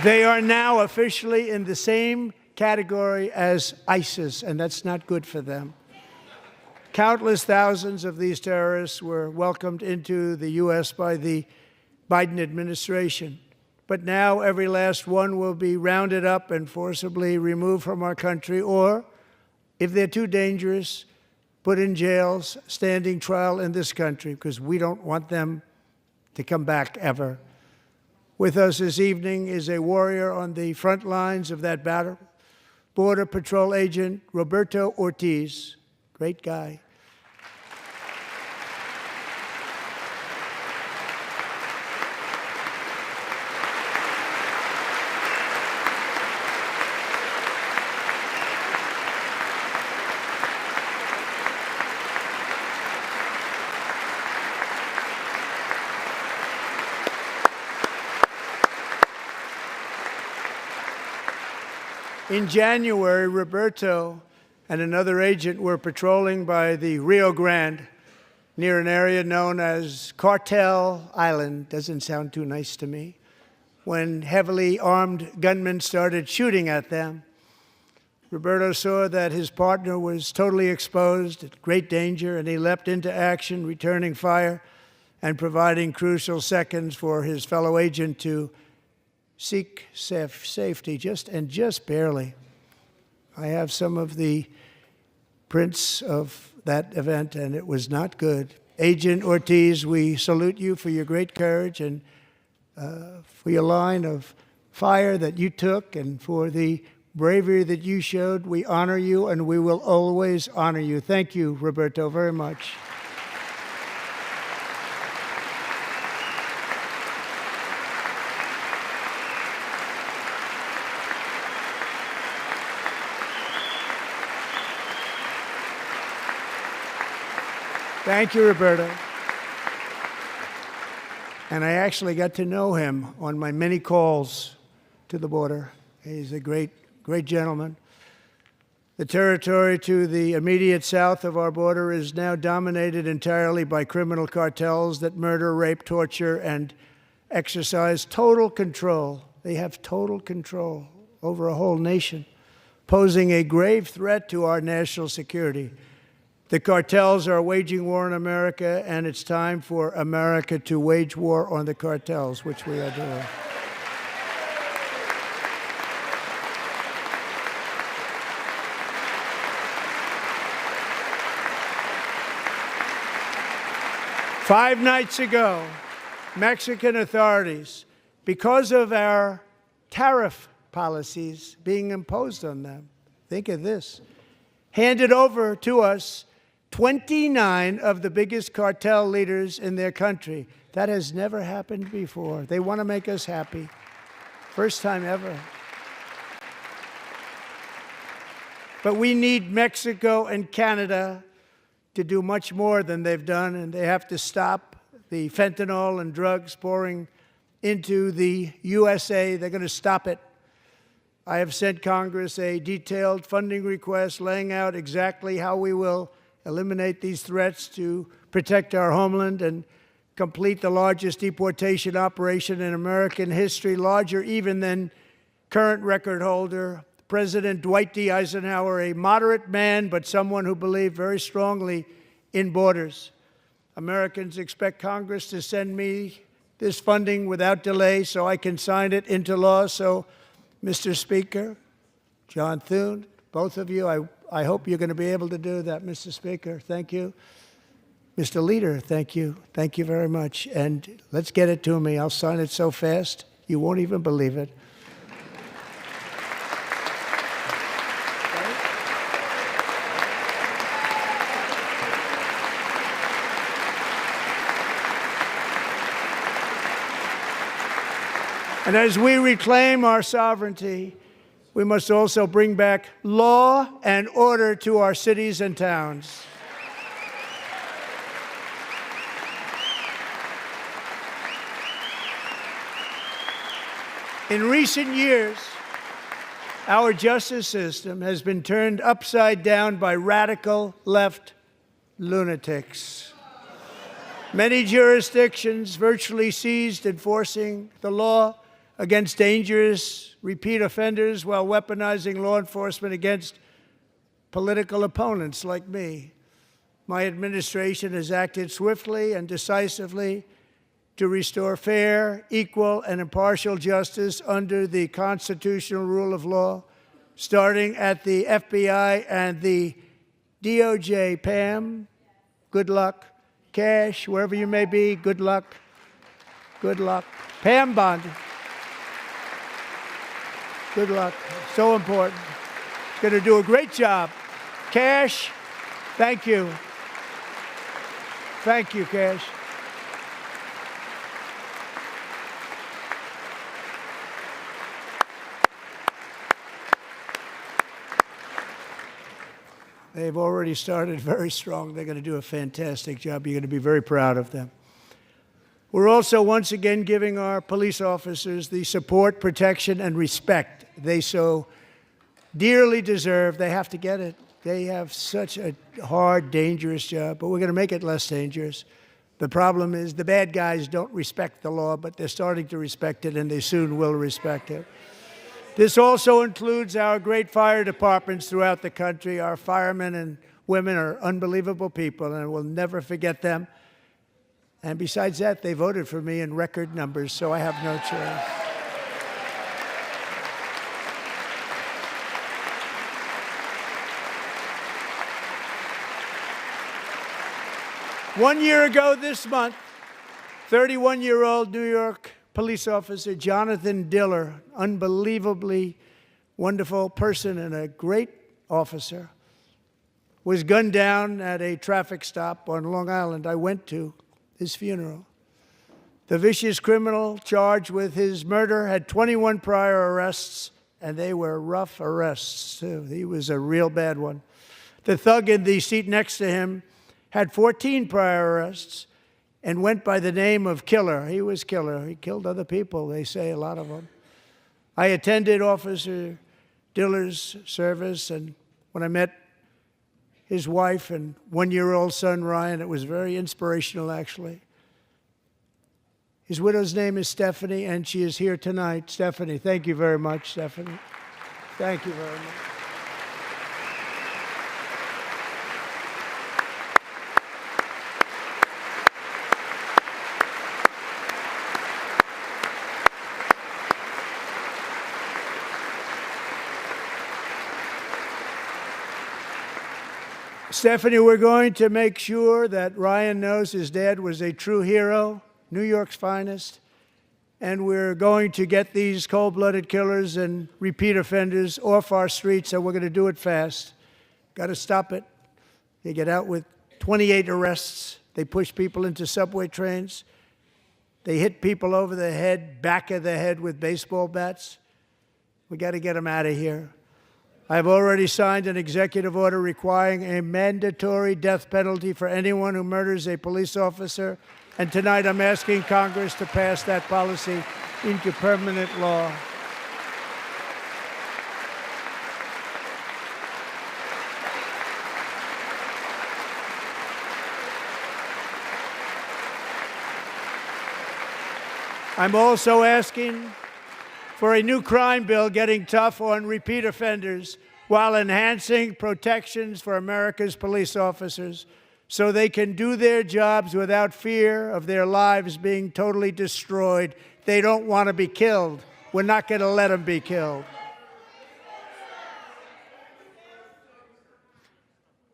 They are now officially in the same category as ISIS, and that's not good for them. Countless thousands of these terrorists were welcomed into the U.S. by the Biden administration. But now every last one will be rounded up and forcibly removed from our country, or, if they're too dangerous, put in jails, standing trial in this country, because we don't want them to come back ever. With us this evening is a warrior on the front lines of that battle, Border Patrol Agent Roberto Ortiz. Great guy. In January, Roberto and another agent were patrolling by the Rio Grande near an area known as Cartel Island. Doesn't sound too nice to me. When heavily armed gunmen started shooting at them, Roberto saw that his partner was totally exposed, at great danger, and he leapt into action, returning fire and providing crucial seconds for his fellow agent to seek safety, just barely. I have some of the prints of that event, and it was not good. Agent Ortiz, we salute you for your great courage and for your line of fire that you took and for the bravery that you showed. We honor you, and we will always honor you. Thank you, Roberto, very much. Thank you, Roberta. And I actually got to know him on my many calls to the border. He's a great gentleman. The territory to the immediate south of our border is now dominated entirely by criminal cartels that murder, rape, torture, and exercise total control. They have total control over a whole nation, posing a grave threat to our national security. The cartels are waging war in America, and it's time for America to wage war on the cartels, which we are doing. Five nights ago, Mexican authorities, because of our tariff policies being imposed on them, think of this, handed over to us 29 of the biggest cartel leaders in their country. That has never happened before. They want to make us happy. First time ever. But we need Mexico and Canada to do much more than they've done, and they have to stop the fentanyl and drugs pouring into the USA. They're going to stop it. I have sent Congress a detailed funding request laying out exactly how we will eliminate these threats to protect our homeland and complete the largest deportation operation in American history, larger even than current record holder, President Dwight D. Eisenhower, a moderate man, but someone who believed very strongly in borders. Americans expect Congress to send me this funding without delay so I can sign it into law. So, Mr. Speaker, John Thune, both of you, I hope you're going to be able to do that, Mr. Speaker. Thank you. Mr. Leader, thank you. Thank you very much. And let's get it to me. I'll sign it so fast, you won't even believe it. And as we reclaim our sovereignty, we must also bring back law and order to our cities and towns. In recent years, our justice system has been turned upside down by radical left lunatics. Many jurisdictions virtually ceased enforcing the law against dangerous repeat offenders while weaponizing law enforcement against political opponents like me. My administration has acted swiftly and decisively to restore fair, equal, and impartial justice under the constitutional rule of law, starting at the FBI and the DOJ. Pam, good luck. Cash, wherever you may be, good luck. Good luck. Pam Bondi. Good luck. So important. Going to do a great job. Cash, thank you. Thank you, Cash. They've already started very strong. They're going to do a fantastic job. You're going to be very proud of them. We're also once again giving our police officers the support, protection, and respect they so dearly deserve. They have to get it. They have such a hard, dangerous job, but we're going to make it less dangerous. The problem is the bad guys don't respect the law, but they're starting to respect it, and they soon will respect it. This also includes our great fire departments throughout the country. Our firemen and women are unbelievable people, and we'll never forget them. And besides that, they voted for me in record numbers, so I have no choice. One year ago this month, 31-year-old New York police officer Jonathan Diller, unbelievably wonderful person and a great officer, was gunned down at a traffic stop on Long Island. I went to his funeral. The vicious criminal charged with his murder had 21 prior arrests, and they were rough arrests, too. He was a real bad one. The thug in the seat next to him had 14 prior arrests, and went by the name of Killer. He was Killer. He killed other people, they say, a lot of them. I attended Officer Diller's service, and when I met his wife and one-year-old son, Ryan, it was very inspirational, actually. His widow's name is Stephanie, and she is here tonight. Stephanie, thank you very much, Stephanie. Thank you very much. Stephanie, we're going to make sure that Ryan knows his dad was a true hero, New York's finest, and we're going to get these cold-blooded killers and repeat offenders off our streets, and we're going to do it fast. Got to stop it. They get out with 28 arrests. They push people into subway trains. They hit people over the head, back of the head with baseball bats. We got to get them out of here. I've already signed an executive order requiring a mandatory death penalty for anyone who murders a police officer, and tonight I'm asking Congress to pass that policy into permanent law. I'm also asking for a new crime bill getting tough on repeat offenders while enhancing protections for America's police officers so they can do their jobs without fear of their lives being totally destroyed. They don't want to be killed. We're not going to let them be killed.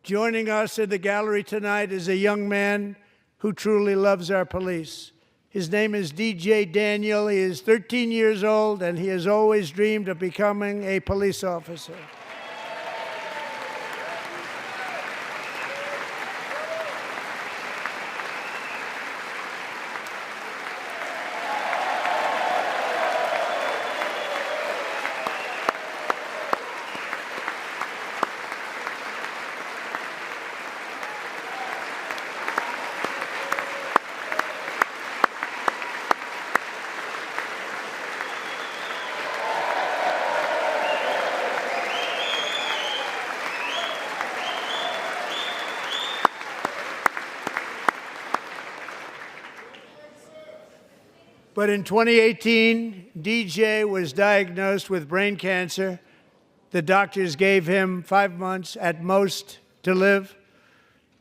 Joining us in the gallery tonight is a young man who truly loves our police. His name is DJ Daniel. He is 13 years old, and he has always dreamed of becoming a police officer. But in 2018, DJ was diagnosed with brain cancer. The doctors gave him 5 months at most to live.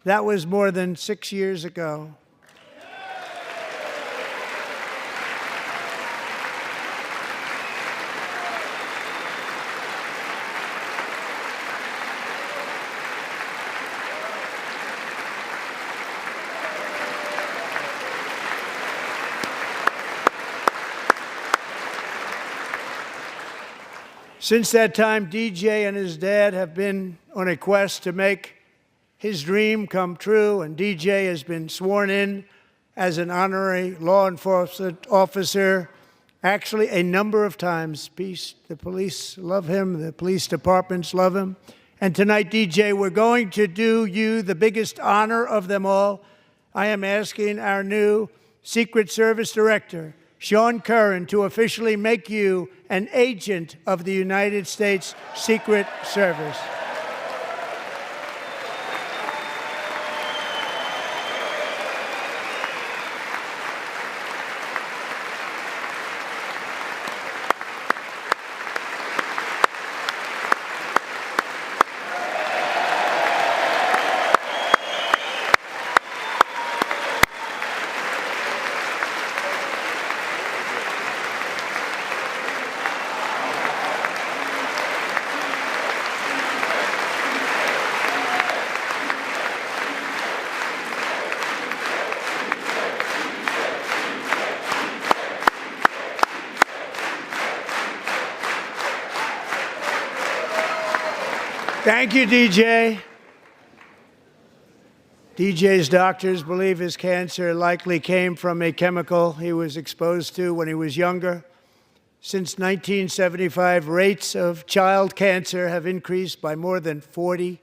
That was more than 6 years ago. Since that time, DJ and his dad have been on a quest to make his dream come true, and DJ has been sworn in as an honorary law enforcement officer, actually a number of times. The police love him, the police departments love him. And tonight, DJ, we're going to do you the biggest honor of them all. I am asking our new Secret Service Director, Sean Curran, to officially make you an agent of the United States Secret Service. Thank you, DJ. DJ's doctors believe his cancer likely came from a chemical he was exposed to when he was younger. Since 1975, rates of child cancer have increased by more than 40%.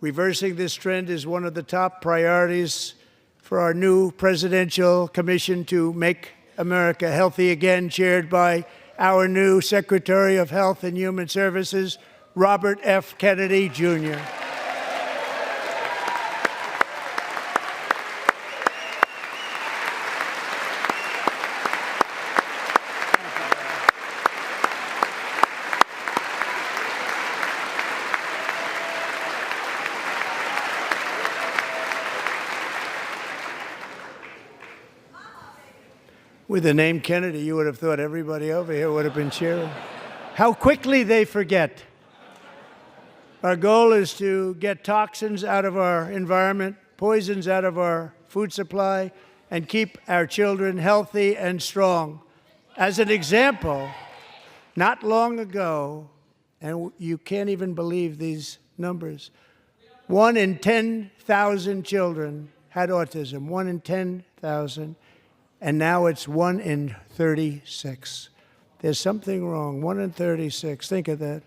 Reversing this trend is one of the top priorities for our new presidential commission to make America healthy again, chaired by our new Secretary of Health and Human Services, Robert F. Kennedy, Jr. With the name Kennedy, you would have thought everybody over here would have been cheering. How quickly they forget. Our goal is to get toxins out of our environment, poisons out of our food supply, and keep our children healthy and strong. As an example, not long ago, and you can't even believe these numbers, 1 in 10,000 children had autism, 1 in 10,000. And now it's 1 in 36. There's something wrong. 1 in 36. Think of that.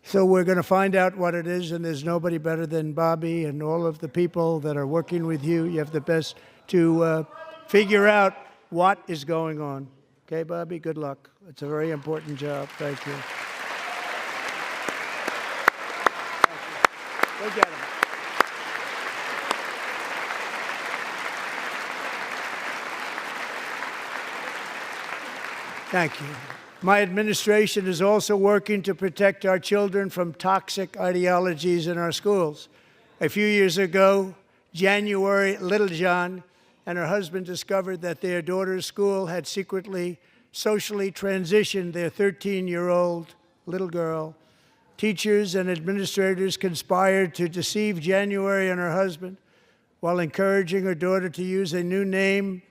So we're going to find out what it is, and there's nobody better than Bobby and all of the people that are working with you. You have the best to figure out what is going on. Okay, Bobby? Good luck. It's a very important job. Thank you. Go get him. Thank you. My administration is also working to protect our children from toxic ideologies in our schools. A few years ago, January Littlejohn and her husband discovered that their daughter's school had secretly socially transitioned their 13-year-old little girl. Teachers and administrators conspired to deceive January and her husband while encouraging her daughter to use a new name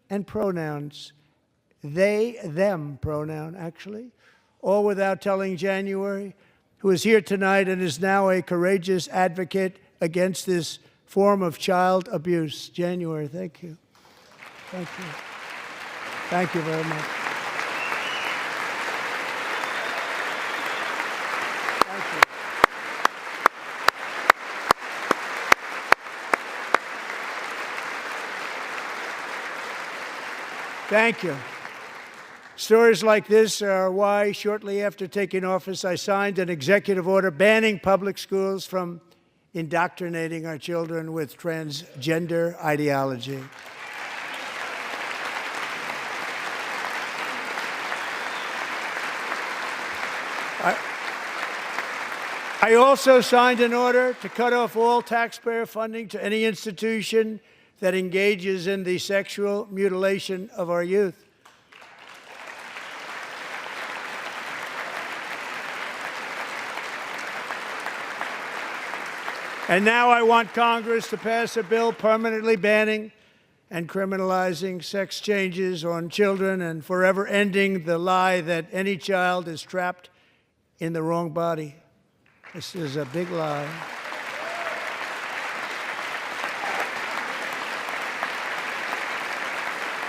and pronouns. They, them pronoun, actually, all without telling January, who is here tonight and is now a courageous advocate against this form of child abuse. January, thank you. Thank you. Thank you very much. Thank you. Thank you. Stories like this are why, shortly after taking office, I signed an executive order banning public schools from indoctrinating our children with transgender ideology. I also signed an order to cut off all taxpayer funding to any institution that engages in the sexual mutilation of our youth. And now I want Congress to pass a bill permanently banning and criminalizing sex changes on children and forever ending the lie that any child is trapped in the wrong body. This is a big lie.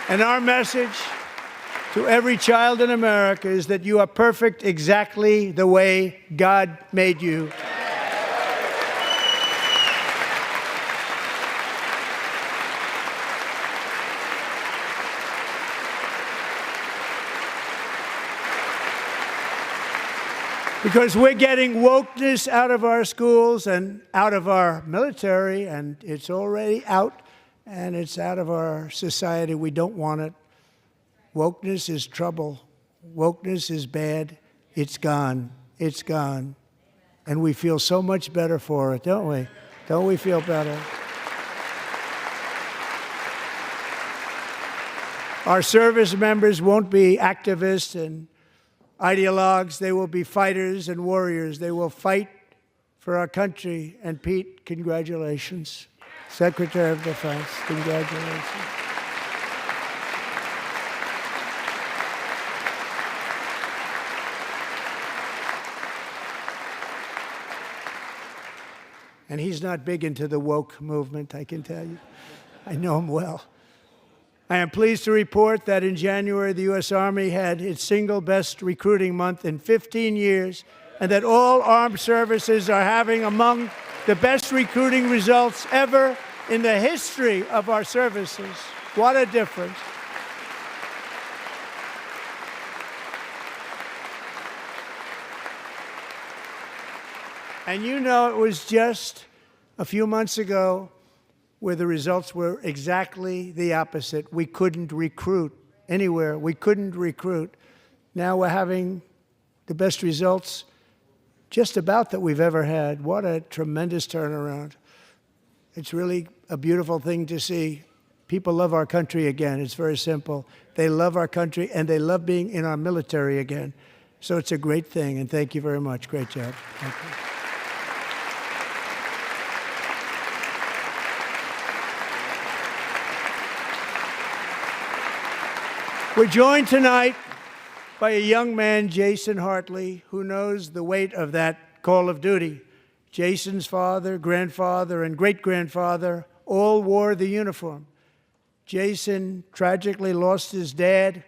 And our message to every child in America is that you are perfect exactly the way God made you. Because we're getting wokeness out of our schools and out of our military, and it's already out, and it's out of our society. We don't want it. Wokeness is trouble. Wokeness is bad. It's gone. It's gone. And we feel so much better for it, don't we? Don't we feel better? Our service members won't be activists and ideologues. They will be fighters and warriors. They will fight for our country. And Pete, congratulations. Secretary of Defense, congratulations. And he's not big into the woke movement, I can tell you. I know him well. I am pleased to report that in January, the U.S. Army had its single best recruiting month in 15 years, and that all armed services are having among the best recruiting results ever in the history of our services. What a difference. And you know, it was just a few months ago where the results were exactly the opposite. We couldn't recruit anywhere. We couldn't recruit. Now we're having the best results just about that we've ever had. What a tremendous turnaround. It's really a beautiful thing to see. People love our country again. It's very simple. They love our country, and they love being in our military again. So it's a great thing, and thank you very much. Great job. Thank you. We're joined tonight by a young man, Jason Hartley, who knows the weight of that call of duty. Jason's father, grandfather, and great-grandfather all wore the uniform. Jason tragically lost his dad,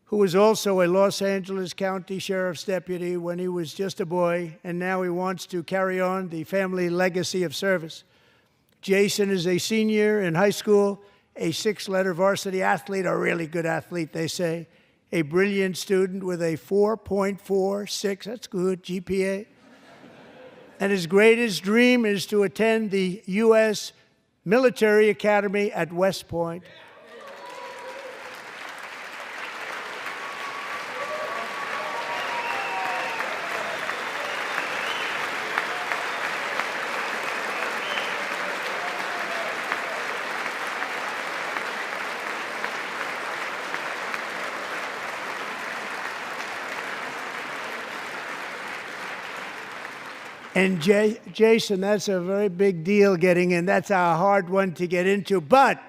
who was also a Los Angeles County Sheriff's deputy when he was just a boy, and now he wants to carry on the family legacy of service. Jason is a senior in high school, a six-letter varsity athlete, a really good athlete, they say, a brilliant student with a 4.46, that's good, GPA. And his greatest dream is to attend the U.S. Military Academy at West Point. And Jason, that's a very big deal getting in. That's a hard one to get into. But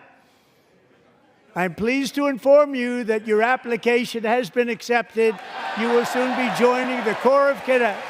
I'm pleased to inform you that your application has been accepted. You will soon be joining the Corps of Cadets.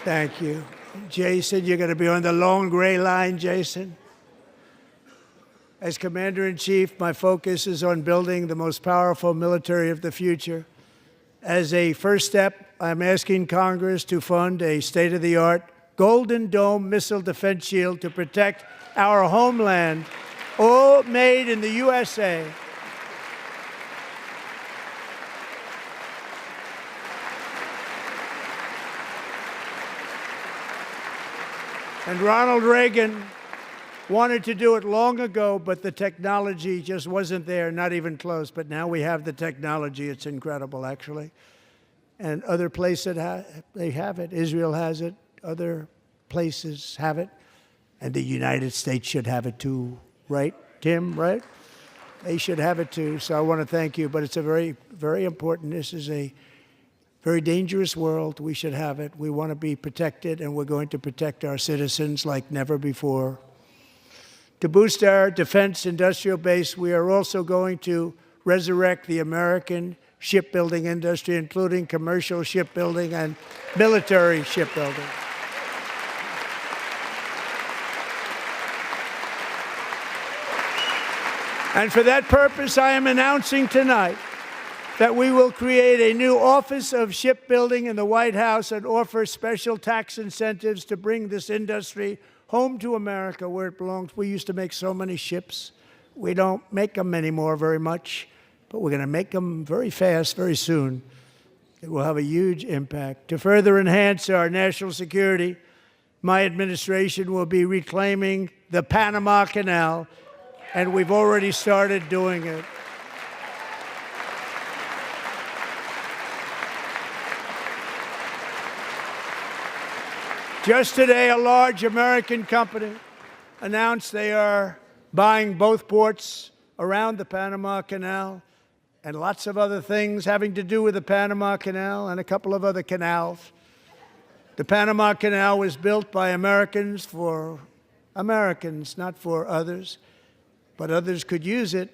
Thank you. Jason, you're going to be on the long gray line, Jason. As Commander-in-Chief, my focus is on building the most powerful military of the future. As a first step, I'm asking Congress to fund a state-of-the-art Golden Dome missile defense shield to protect our homeland, all made in the USA. And Ronald Reagan wanted to do it long ago, but the technology just wasn't there, not even close. But now we have the technology. It's incredible, actually. And other places, they have it. Israel has it. Other places have it. And the United States should have it too, right, Tim, right? They should have it too. So I want to thank you. But it's a very, very important. This is a very dangerous world. We should have it. We want to be protected, and we're going to protect our citizens like never before. To boost our defense industrial base, we are also going to resurrect the American shipbuilding industry, including commercial shipbuilding and military shipbuilding. And for that purpose, I am announcing tonight that we will create a new Office of Shipbuilding in the White House and offer special tax incentives to bring this industry home to America where it belongs. We used to make so many ships. We don't make them anymore very much, but we're going to make them very fast, very soon. It will have a huge impact. To further enhance our national security, my administration will be reclaiming the Panama Canal, and we've already started doing it. Just today, a large American company announced they are buying both ports around the Panama Canal and lots of other things having to do with the Panama Canal and a couple of other canals. The Panama Canal was built by Americans for Americans, not for others, but others could use it.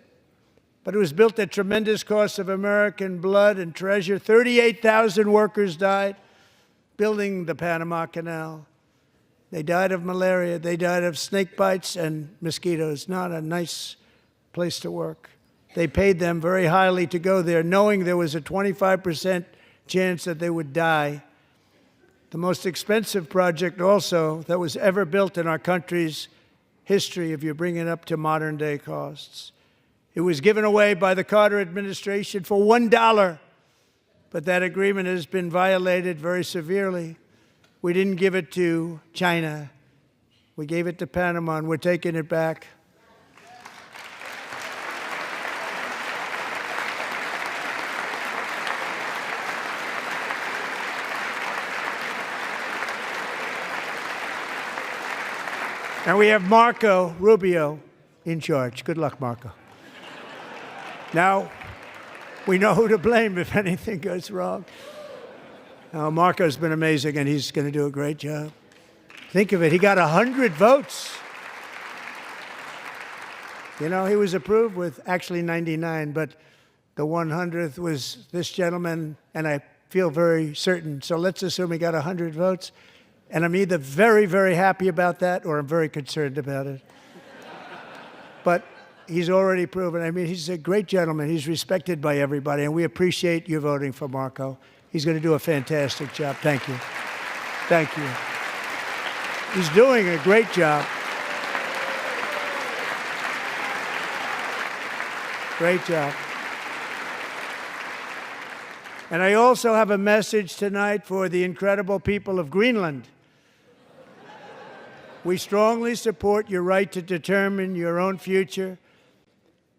But it was built at tremendous cost of American blood and treasure. 38,000 workers died building the Panama Canal. They died of malaria. They died of snake bites and mosquitoes. Not a nice place to work. They paid them very highly to go there, knowing there was a 25% chance that they would die. The most expensive project also that was ever built in our country's history, if you bring it up to modern day costs. It was given away by the Carter administration for $1, but that agreement has been violated very severely. We didn't give it to China. We gave it to Panama, and we're taking it back. And we have Marco Rubio in charge. Good luck, Marco. Now, we know who to blame if anything goes wrong. Now, Marco's been amazing, and he's going to do a great job. Think of it. He got 100 votes. You know, he was approved with actually 99, but the 100th was this gentleman, and I feel very certain. So let's assume he got 100 votes. And I'm either very, very happy about that or I'm very concerned about it. But he's already proven. I mean, he's a great gentleman. He's respected by everybody, and we appreciate you voting for Marco. He's going to do a fantastic job. Thank you. Thank you. He's doing a great job. Great job. And I also have a message tonight for the incredible people of Greenland. We strongly support your right to determine your own future.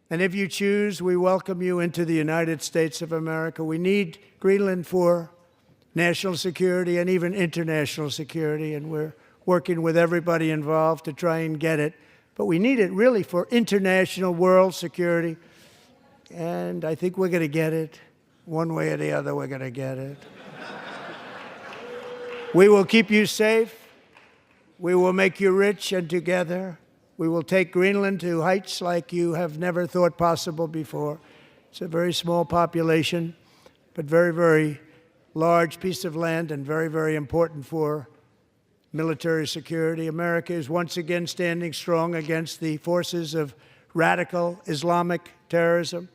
And if you choose, we welcome you into the United States of America. We need Greenland for national security and even international security, and we're working with everybody involved to try and get it. But we need it really for international world security, and I think we're going to get it. One way or the other, we're going to get it. We will keep you safe. We will make you rich, and together we will take Greenland to heights like you have never thought possible before. It's a very small population, but very, very large piece of land and very, very important for military security. America is once again standing strong against the forces of radical Islamic terrorism.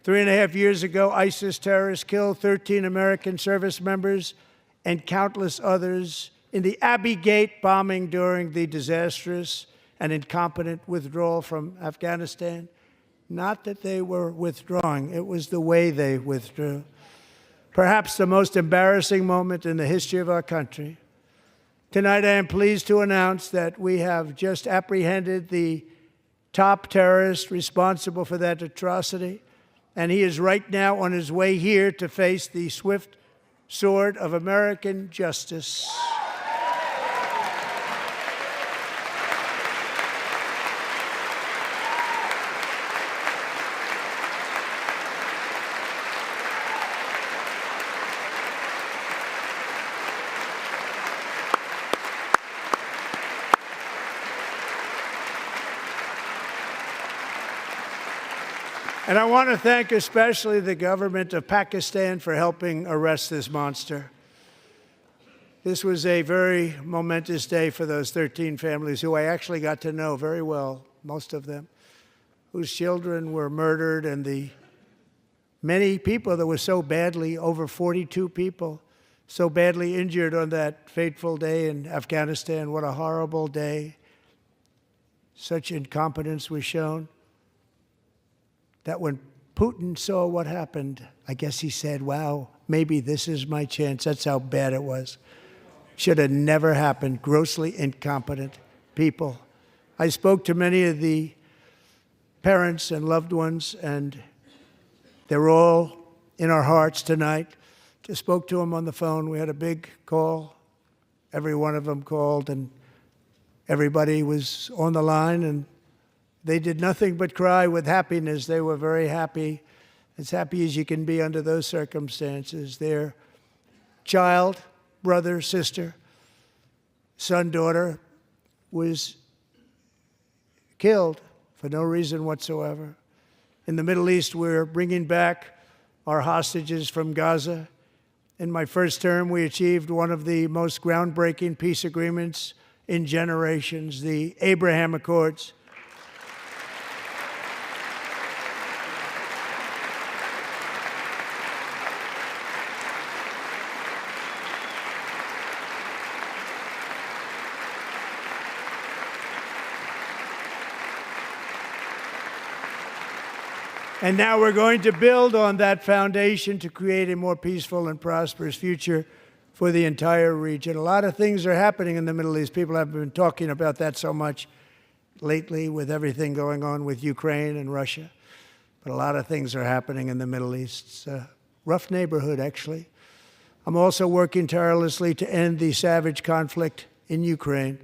3.5 years ago, ISIS terrorists killed 13 American service members and countless others in the Abbey Gate bombing during the disastrous and incompetent withdrawal from Afghanistan. Not that they were withdrawing, it was the way they withdrew. Perhaps the most embarrassing moment in the history of our country. Tonight, I am pleased to announce that we have just apprehended the top terrorist responsible for that atrocity, and he is right now on his way here to face the swift sword of American justice. And I want to thank especially the government of Pakistan for helping arrest this monster. This was a very momentous day for those 13 families who I actually got to know very well, most of them, whose children were murdered, and the many people that were so badly, over 42 people, so badly injured on that fateful day in Afghanistan. What a horrible day. Such incompetence was shown that when Putin saw what happened, I guess he said, wow, maybe this is my chance. That's how bad it was. Should have never happened. Grossly incompetent people. I spoke to many of the parents and loved ones, and they're all in our hearts tonight. Just spoke to them on the phone. We had a big call. Every one of them called, and everybody was on the line, and they did nothing but cry with happiness. They were very happy, as happy as you can be under those circumstances. Their child, brother, sister, son, daughter was killed for no reason whatsoever. In the Middle East, we're bringing back our hostages from Gaza. In my first term, we achieved one of the most groundbreaking peace agreements in generations, the Abraham Accords. And now we're going to build on that foundation to create a more peaceful and prosperous future for the entire region. A lot of things are happening in the Middle East. People have been talking about that so much lately with everything going on with Ukraine and Russia. But a lot of things are happening in the Middle East. It's a rough neighborhood, actually. I'm also working tirelessly to end the savage conflict in Ukraine.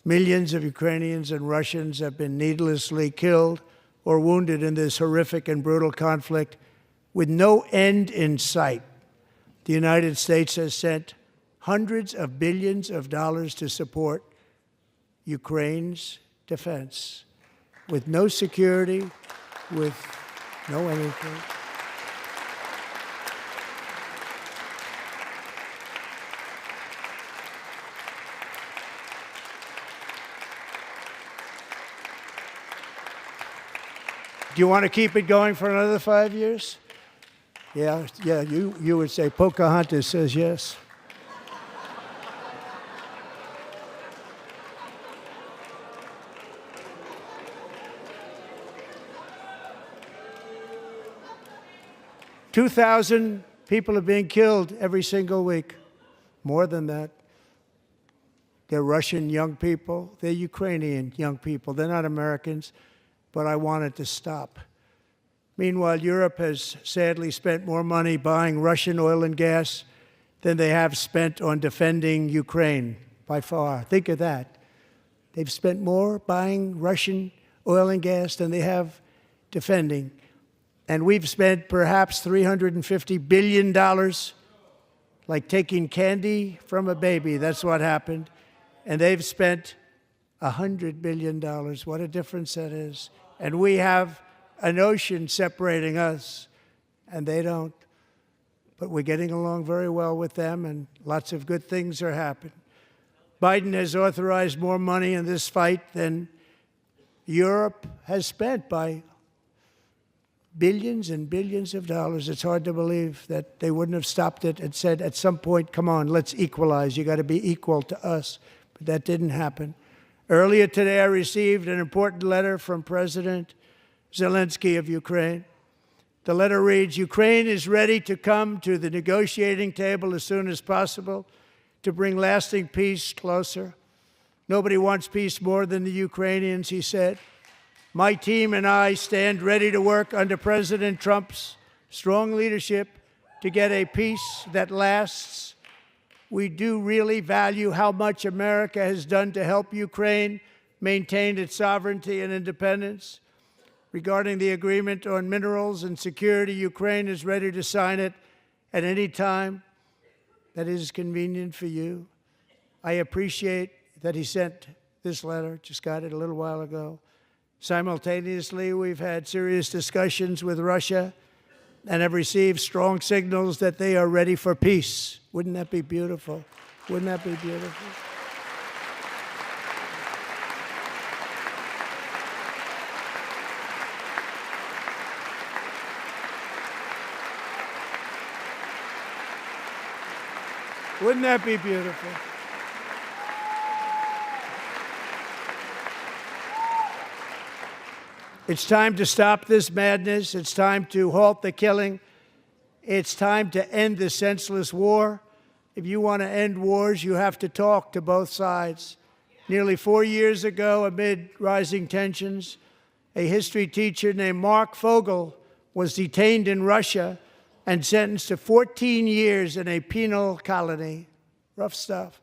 Millions of Ukrainians and Russians have been needlessly killed or wounded in this horrific and brutal conflict with no end in sight. The United States has sent hundreds of billions of dollars to support Ukraine's defense with no security, with no anything. Do you want to keep it going for another 5 years? Yeah, you would say Pocahontas says yes. $2,000 people are being killed every single week. More than that. They're Russian young people. They're Ukrainian young people. They're not Americans. But I want it to stop. Meanwhile, Europe has sadly spent more money buying Russian oil and gas than they have spent on defending Ukraine, by far. Think of that. They've spent more buying Russian oil and gas than they have defending. And we've spent perhaps $350 billion, like taking candy from a baby. That's what happened. And they've spent $100 billion. What a difference that is. And we have an ocean separating us, and they don't. But we're getting along very well with them, and lots of good things are happening. Biden has authorized more money in this fight than Europe has spent by billions and billions of dollars. It's hard to believe that they wouldn't have stopped it and said at some point, come on, let's equalize. You got to be equal to us. But that didn't happen. Earlier today, I received an important letter from President Zelensky of Ukraine. The letter reads, Ukraine is ready to come to the negotiating table as soon as possible to bring lasting peace closer. Nobody wants peace more than the Ukrainians, he said. My team and I stand ready to work under President Trump's strong leadership to get a peace that lasts. We do really value how much America has done to help Ukraine maintain its sovereignty and independence. Regarding the agreement on minerals and security, Ukraine is ready to sign it at any time that is convenient for you. I appreciate that he sent this letter, just got it a little while ago. Simultaneously, we've had serious discussions with Russia and have received strong signals that they are ready for peace. Wouldn't that be beautiful? Wouldn't that be beautiful? Wouldn't that be beautiful? It's time to stop this madness. It's time to halt the killing. It's time to end this senseless war. If you want to end wars, you have to talk to both sides. Nearly 4 years ago, amid rising tensions, a history teacher named Mark Fogel was detained in Russia and sentenced to 14 years in a penal colony. Rough stuff.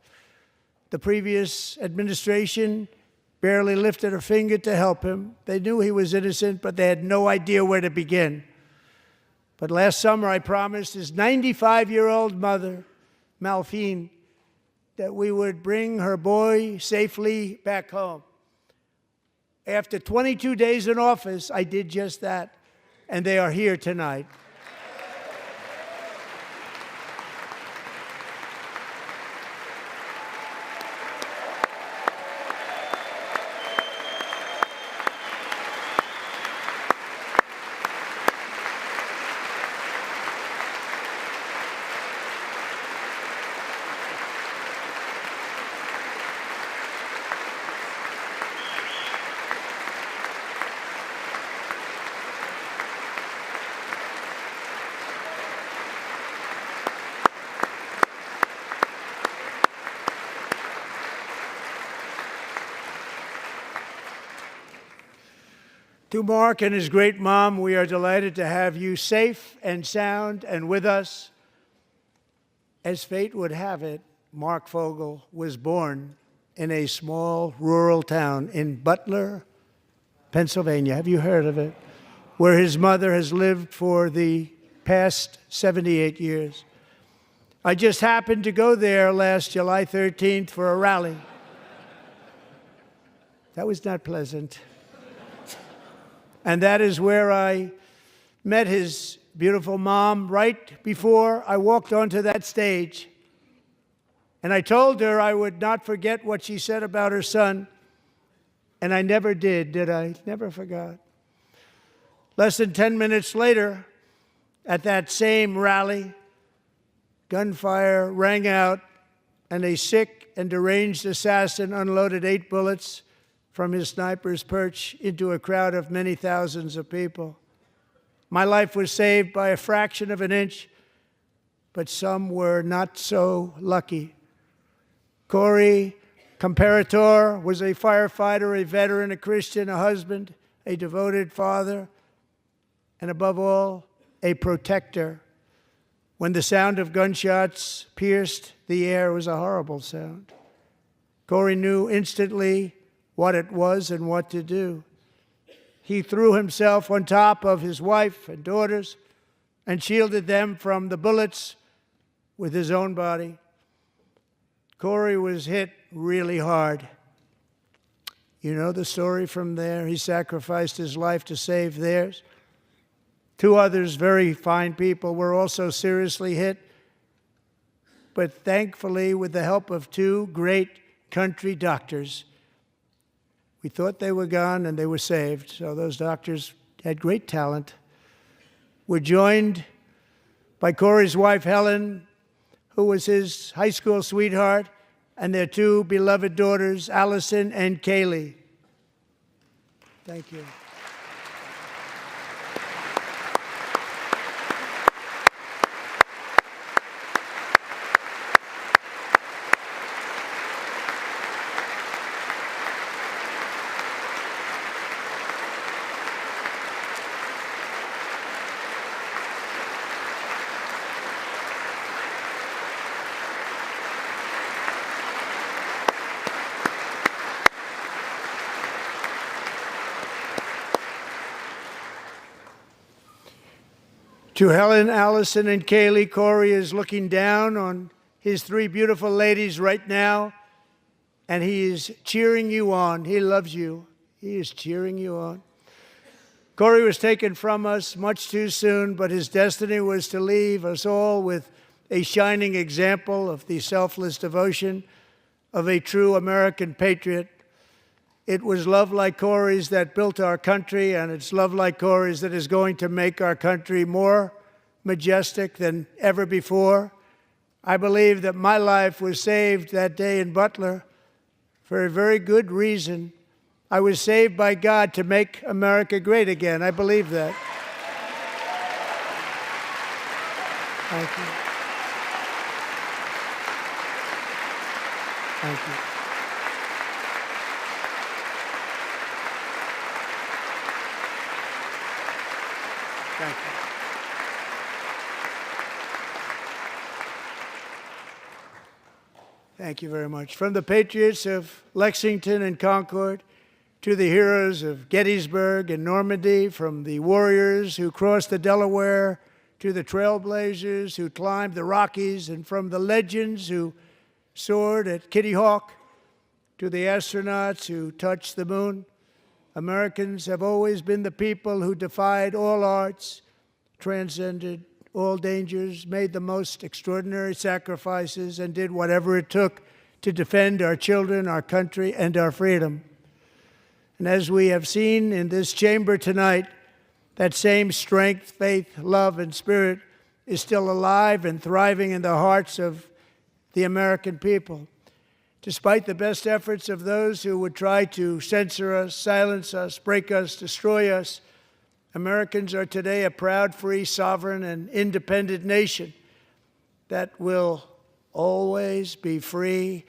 The previous administration barely lifted a finger to help him. They knew he was innocent, but they had no idea where to begin. But last summer, I promised his 95-year-old mother, Malphine, that we would bring her boy safely back home. After 22 days in office, I did just that, and they are here tonight. To Mark and his great mom, we are delighted to have you safe and sound and with us. As fate would have it, Mark Fogel was born in a small rural town in Butler, Pennsylvania. Have you heard of it? Where his mother has lived for the past 78 years. I just happened to go there last July 13th for a rally. That was not pleasant. And that is where I met his beautiful mom right before I walked onto that stage. And I told her I would not forget what she said about her son. And I never did I? Never forgot. Less than 10 minutes later, at that same rally, gunfire rang out, and a sick and deranged assassin unloaded 8 bullets from his sniper's perch into a crowd of many thousands of people. My life was saved by a fraction of an inch, but some were not so lucky. Corey Comparator was a firefighter, a veteran, a Christian, a husband, a devoted father, and above all, a protector. When the sound of gunshots pierced the air, it was a horrible sound. Corey knew instantly what it was and what to do. He threw himself on top of his wife and daughters and shielded them from the bullets with his own body. Corey was hit really hard. You know the story from there. He sacrificed his life to save theirs. 2 others, very fine people, were also seriously hit. But thankfully, with the help of 2 great country doctors, we thought they were gone, and they were saved. So those doctors had great talent. We're joined by Corey's wife, Helen, who was his high school sweetheart, and their 2 beloved daughters, Allison and Kaylee. Thank you. To Helen, Allison, and Kaylee, Corey is looking down on his 3 beautiful ladies right now, and he is cheering you on. He loves you. He is cheering you on. Corey was taken from us much too soon, but his destiny was to leave us all with a shining example of the selfless devotion of a true American patriot. It was love like Corey's that built our country, and it's love like Corey's that is going to make our country more majestic than ever before. I believe that my life was saved that day in Butler for a very good reason. I was saved by God to make America great again. I believe that. Thank you. Thank you. Thank you. Thank you very much. From the patriots of Lexington and Concord to the heroes of Gettysburg and Normandy, from the warriors who crossed the Delaware to the trailblazers who climbed the Rockies, and from the legends who soared at Kitty Hawk to the astronauts who touched the moon, Americans have always been the people who defied all odds, transcended all dangers, made the most extraordinary sacrifices, and did whatever it took to defend our children, our country, and our freedom. And as we have seen in this chamber tonight, that same strength, faith, love, and spirit is still alive and thriving in the hearts of the American people. Despite the best efforts of those who would try to censor us, silence us, break us, destroy us, Americans are today a proud, free, sovereign, and independent nation that will always be free,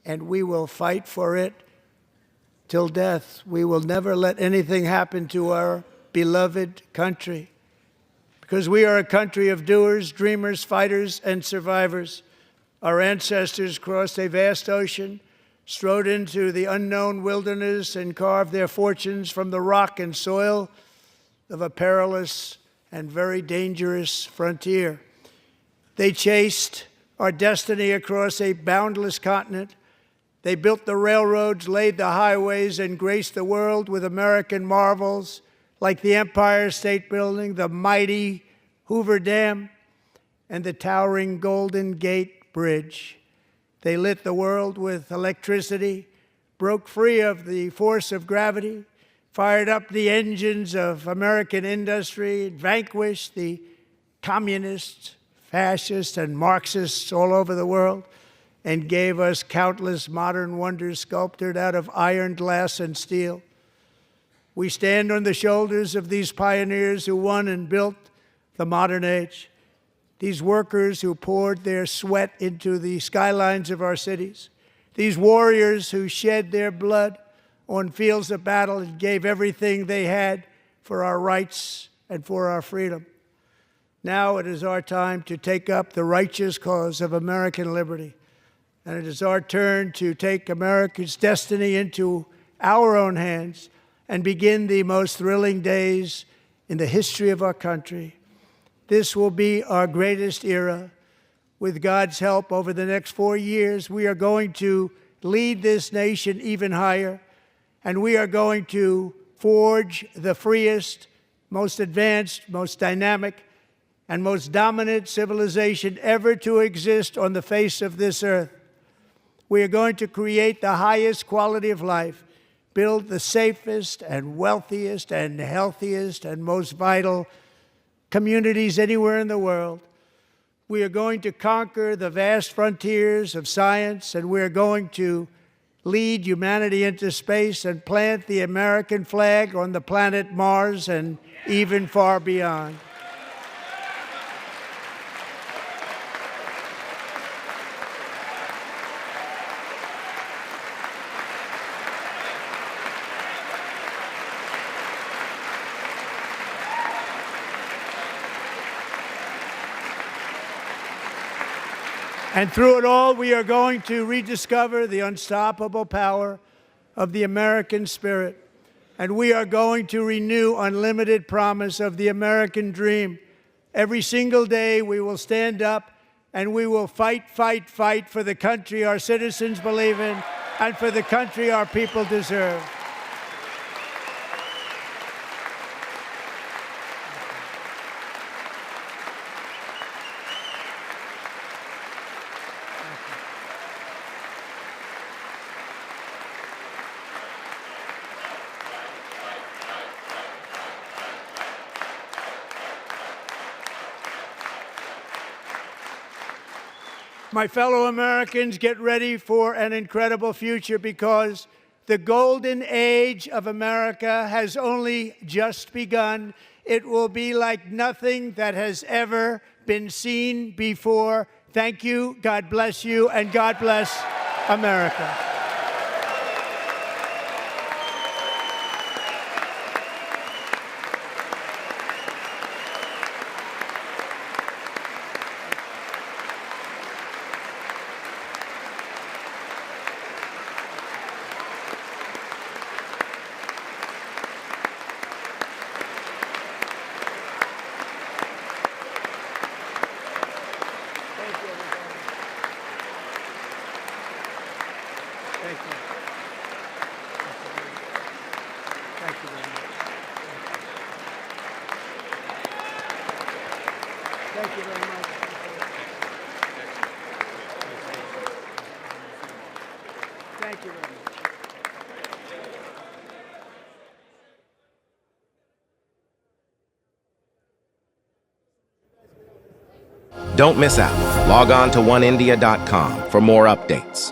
and we will fight for it till death. We will never let anything happen to our beloved country, because we are a country of doers, dreamers, fighters, and survivors. Our ancestors crossed a vast ocean, strode into the unknown wilderness, and carved their fortunes from the rock and soil of a perilous and very dangerous frontier. They chased our destiny across a boundless continent. They built the railroads, laid the highways, and graced the world with American marvels like the Empire State Building, the mighty Hoover Dam, and the towering Golden Gate Bridge. They lit the world with electricity, broke free of the force of gravity, fired up the engines of American industry, vanquished the communists, fascists, and Marxists all over the world, and gave us countless modern wonders sculptured out of iron, glass, and steel. We stand on the shoulders of these pioneers who won and built the modern age. These workers who poured their sweat into the skylines of our cities. These warriors who shed their blood on fields of battle and gave everything they had for our rights and for our freedom. Now it is our time to take up the righteous cause of American liberty. And it is our turn to take America's destiny into our own hands and begin the most thrilling days in the history of our country. This will be our greatest era. With God's help, over the next 4 years, we are going to lead this nation even higher, and we are going to forge the freest, most advanced, most dynamic, and most dominant civilization ever to exist on the face of this earth. We are going to create the highest quality of life, build the safest and wealthiest and healthiest and most vital communities anywhere in the world. We are going to conquer the vast frontiers of science, and we are going to lead humanity into space and plant the American flag on the planet Mars and even far beyond. And through it all, we are going to rediscover the unstoppable power of the American spirit. And we are going to renew unlimited promise of the American dream. Every single day, we will stand up and we will fight, fight, fight for the country our citizens believe in and for the country our people deserve. My fellow Americans, get ready for an incredible future, because the golden age of America has only just begun. It will be like nothing that has ever been seen before. Thank you, God bless you, and God bless America. Thank you very much. Thank you very much.
Don't miss out. Log on to oneindia.com for more updates.